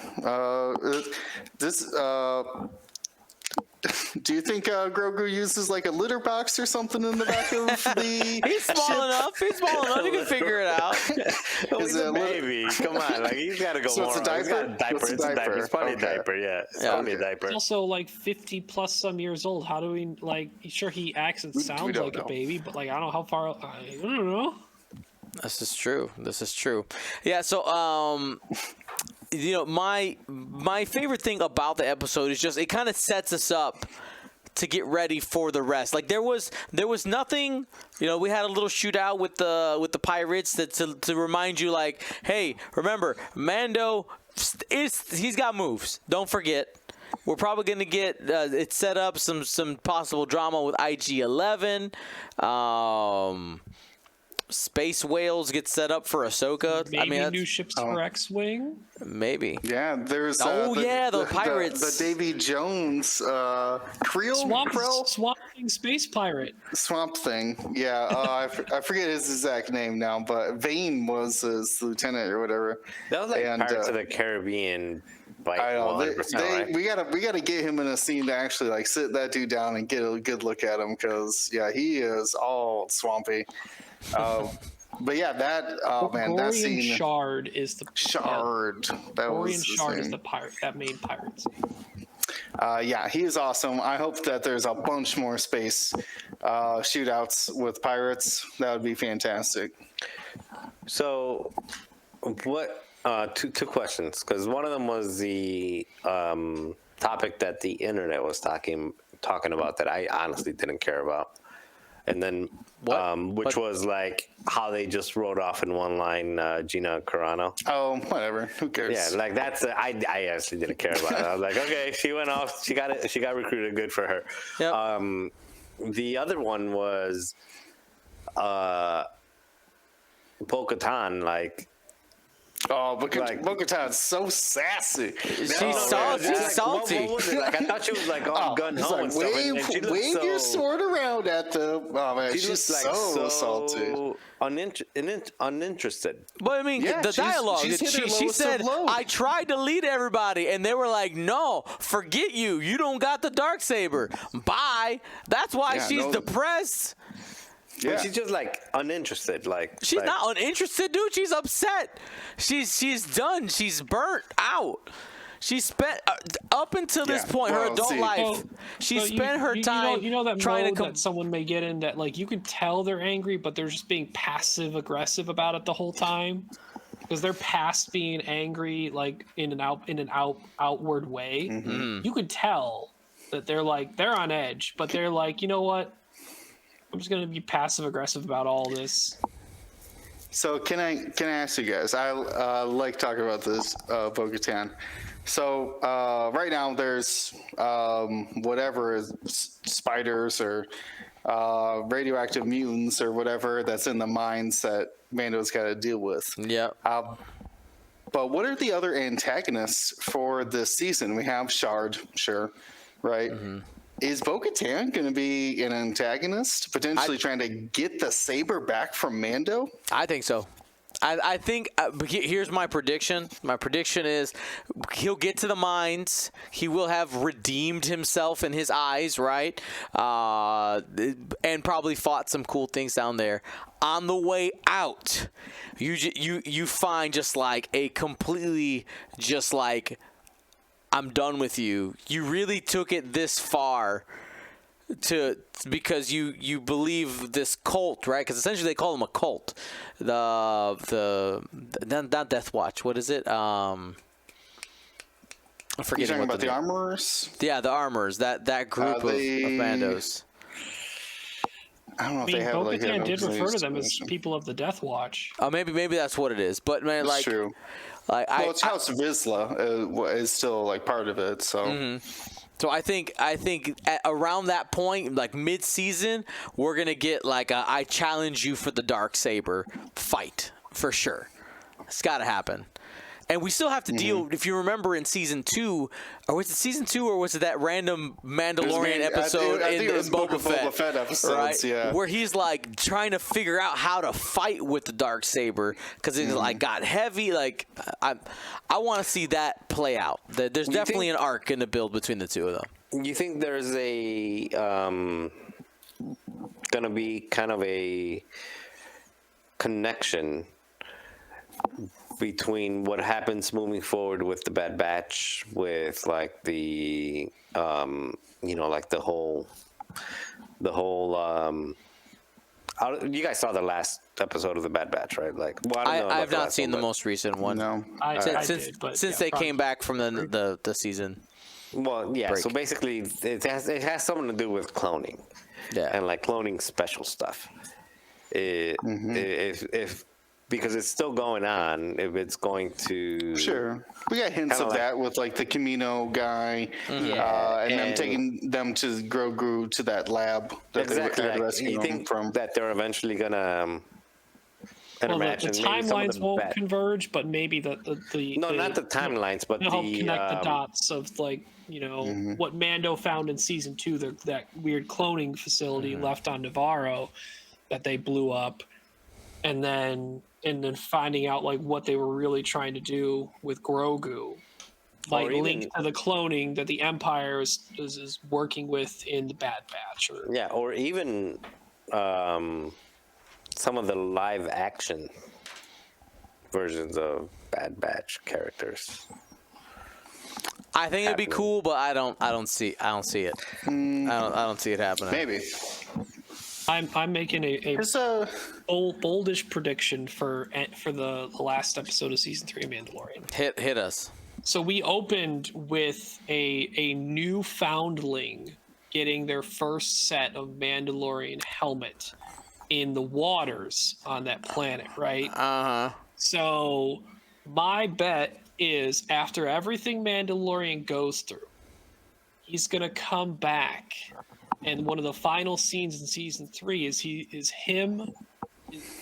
Do you think Grogu uses like a litter box or something in the back of the He's small enough. He's small enough. You can figure it out. He's a baby. Come on, like he's got to go So more. it's a diaper? He's got a diaper. It's a It's a diaper. diaper. It's probably Okay. a diaper. Yeah, it's probably a diaper. He's also like 50 plus some years old. How do we like? Sure, he acts and sounds don't like know. a baby, but like I don't know how far. I don't know. This is true. Yeah. So, my favorite thing about the episode is just it kind of sets us up to get ready for the rest. Like there was nothing. We had a little shootout with the pirates to remind you, like, hey, remember, Mando he's got moves. Don't forget. We're probably going to get it set up some possible drama with IG-11. space whales get set up for Ahsoka. Maybe that's, new ships for X-Wing. maybe. Yeah, there's the pirates. the Davy Jones Krill Swamp Thing space pirate. Swamp Thing. Yeah, I forget his exact name now, but Vane was his lieutenant or whatever. That was like Pirates of the Caribbean. I know. Right? We gotta get him in a scene to actually like sit that dude down and get a good look at him, because he is all swampy. But yeah, that scene. Shard is the Shard. That Gorian was Shard is the pirate. That main pirate. He is awesome. I hope that there's a bunch more space shootouts with pirates. That would be fantastic. So, what? Two questions, because one of them was the topic that the internet was talking about that I honestly didn't care about, and then which was like how they just wrote off in one line Gina Carano. Oh, whatever. Who cares? Yeah, like that's I actually didn't care about it. I was like, okay, she went off. She got it. She got recruited. Good for her. Yep. The other one was Bo-Katan, like. Oh, Bo-Katan's so sassy. She's salty. What was it? Like, I thought she was like all gun ho and stuff. Wave your sword around at the. Oh man, she's like so salty. Uninterested. But I mean, the dialogue. She said, "I tried to lead everybody," and they were like, "No, forget you. You don't got the Darksaber. Bye." That's why she's depressed. Yeah. But she's just like uninterested. She's not uninterested, dude. She's upset. She's done. She's burnt out. She spent up until this point her adult life. She spent her time that trying mode that someone may get in that like you can tell they're angry, but they're just being passive aggressive about it the whole time because they're past being angry like in an outward way. Mm-hmm. You could tell that they're on edge, but they're like, you know what? I'm just gonna be passive aggressive about all this. So can I ask you guys? I like talking about this Bo-Katan. So right now there's whatever spiders or radioactive mutants or whatever that's in the mines that Mando's got to deal with. Yeah. But what are the other antagonists for this season? We have Shard, sure, right? Mm-hmm. Is Bo-Katan going to be an antagonist, potentially trying to get the saber back from Mando? I think so. I think here's my prediction. My prediction is he'll get to the mines. He will have redeemed himself in his eyes, right? And probably fought some cool things down there. On the way out, you find just like a completely just like, I'm done with you. You really took it this far because you believe this cult, right? Because essentially they call them a cult. Not Death Watch. What is it? I'm forgetting. You're talking about the Armorers? Yeah, the Armorers. That group of bandos. I don't know if they have like. Bo-Katan did refer to them as people of the Death Watch. Maybe that's what it is. But man, that's true. It's House Vizsla is still like part of it, so. Mm-hmm. So I think at around that point, like mid-season, we're gonna get like a I challenge you for the Darksaber fight for sure. It's got to happen. And we still have to deal. If you remember in season 2, or was it season 2, or was it that random Mandalorian episode I think it was in Boba Fett episodes, right? Yeah. Where he's like trying to figure out how to fight with the Darksaber because it like got heavy. Like I want to see that play out. There's definitely an arc in the build between the two of them. You think there's a gonna be kind of a connection between what happens moving forward with the Bad Batch, with like the like the whole you guys saw the last episode of the Bad Batch, right? Like, well, I have not seen the most recent one. No, since they came back from the season. Well, yeah. Break. So basically, it has something to do with cloning, and like cloning special stuff. If because it's still going on, if it's going to... Sure. We got hints of that with, like, the Camino guy, and them taking them to Grogu to that lab that exactly. they rescued you think from. That they're eventually going to and Well, imagine the maybe some of timelines the won't converge, but maybe no, not the timelines, but they'll help connect the the dots of like what Mando found in season 2, that weird cloning facility left on Navarro that they blew up, and then finding out like what they were really trying to do with Grogu might link to the cloning that the Empire is working with in the Bad Batch, or even some of the live action versions of Bad Batch characters. I think it'd be cool, but I don't see it. I don't see it happening. Maybe. I'm making a boldish prediction for the last episode of season 3 of Mandalorian. Hit us. So we opened with a new foundling getting their first set of Mandalorian helmet in the waters on that planet, right? So my bet is after everything Mandalorian goes through, he's gonna come back, and one of the final scenes in season 3 is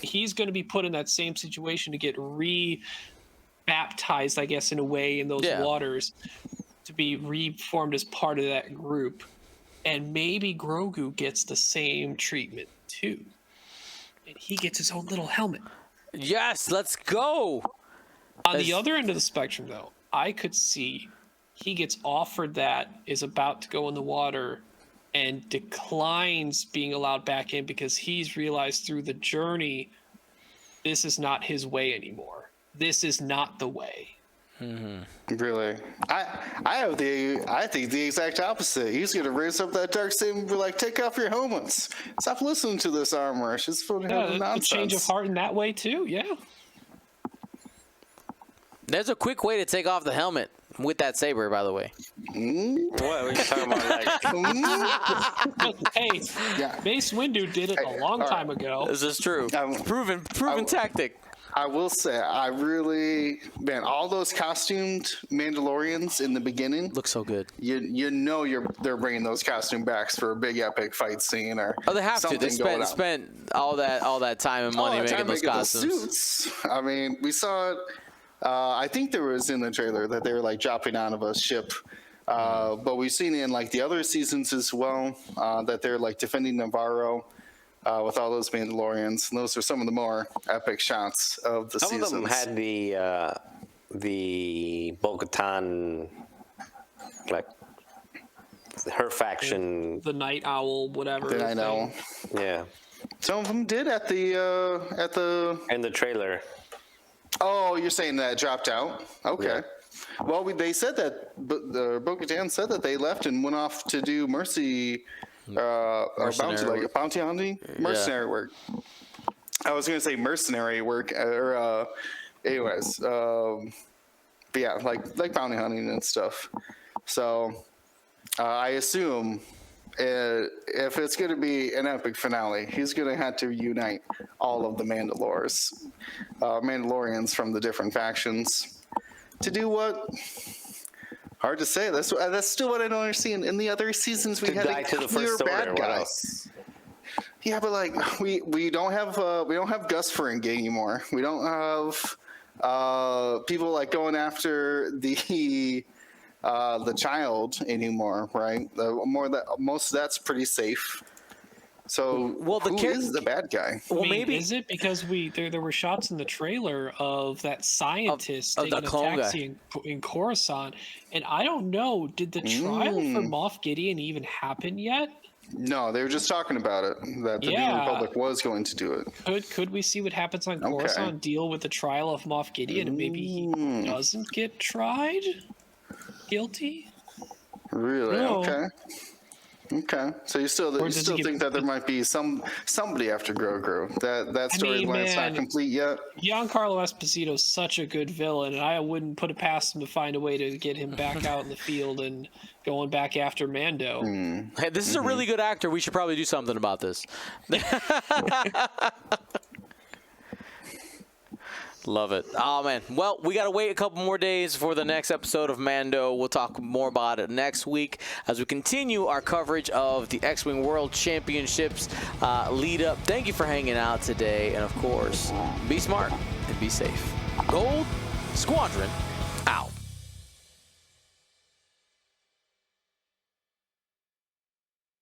he's gonna be put in that same situation to get baptized, I guess, in a way, in those waters, to be reformed as part of that group. And maybe Grogu gets the same treatment too, and he gets his own little helmet. Yes, let's go. On the other end of the spectrum, though, I could see he gets offered that, is about to go in the water, and declines being allowed back in because he's realized through the journey this is not his way anymore. This is not the way. Really? I think the exact opposite. He's gonna raise up that dark saber and be like, take off your helmets. Stop listening to this armor. It's just full of nonsense. A change of heart in that way too, yeah. There's a quick way to take off the helmet with that saber, by the way. What are you talking about? Hey, Mace Windu did it a long time ago. This is true. Proven tactic. I will say, all those costumed Mandalorians in the beginning look so good. They're bringing those costume backs for a big epic fight scene or they have to. They spent all that time and money making those costumes. Suits. I mean, we saw it. I think there was in the trailer that they were like dropping out of a ship. But we've seen in like the other seasons as well that they're like defending Navarro. With all those Mandalorians, and those are some of the more epic shots of the seasons. Some of them had the Bo-Katan, like her faction, the Night Owl, whatever. The Night Owl. Yeah. Some of them did at the in the trailer. Oh, you're saying that dropped out? Okay. Yeah. Well, they said that Bo-Katan said that they left and went off to do mercy. Or bounty hunting, mercenary work. I was going to say mercenary work, or anyways, but yeah, like bounty hunting and stuff. So I assume if it's going to be an epic finale, he's going to have to unite all of the Mandalorians from the different factions to do what. Hard to say. That's still what I don't understand. In the other seasons, we had a clear bad guy. Yeah, but like we don't have Gus Fring anymore. We don't have people like going after the child anymore, right? Most of that's pretty safe. So who is the bad guy? Well, maybe is it because there were shots in the trailer of that scientist taking a taxi in Coruscant, and I don't know. Did the trial for Moff Gideon even happen yet? No, they were just talking about it. That the New Republic was going to do it. Could we see what happens on Coruscant? Deal with the trial of Moff Gideon, and maybe he doesn't get tried, guilty. Really? No. Okay, so you still think that there might be somebody after Grogu? That storyline's not complete yet. Giancarlo Esposito is such a good villain, and I wouldn't put it past him to find a way to get him back out in the field and going back after Mando. Hey, this is a really good actor. We should probably do something about this. Love it. Oh, man. Well, we got to wait a couple more days for the next episode of Mando. We'll talk more about it next week as we continue our coverage of the X-Wing World Championships lead up. Thank you for hanging out today. And, of course, be smart and be safe. Gold Squadron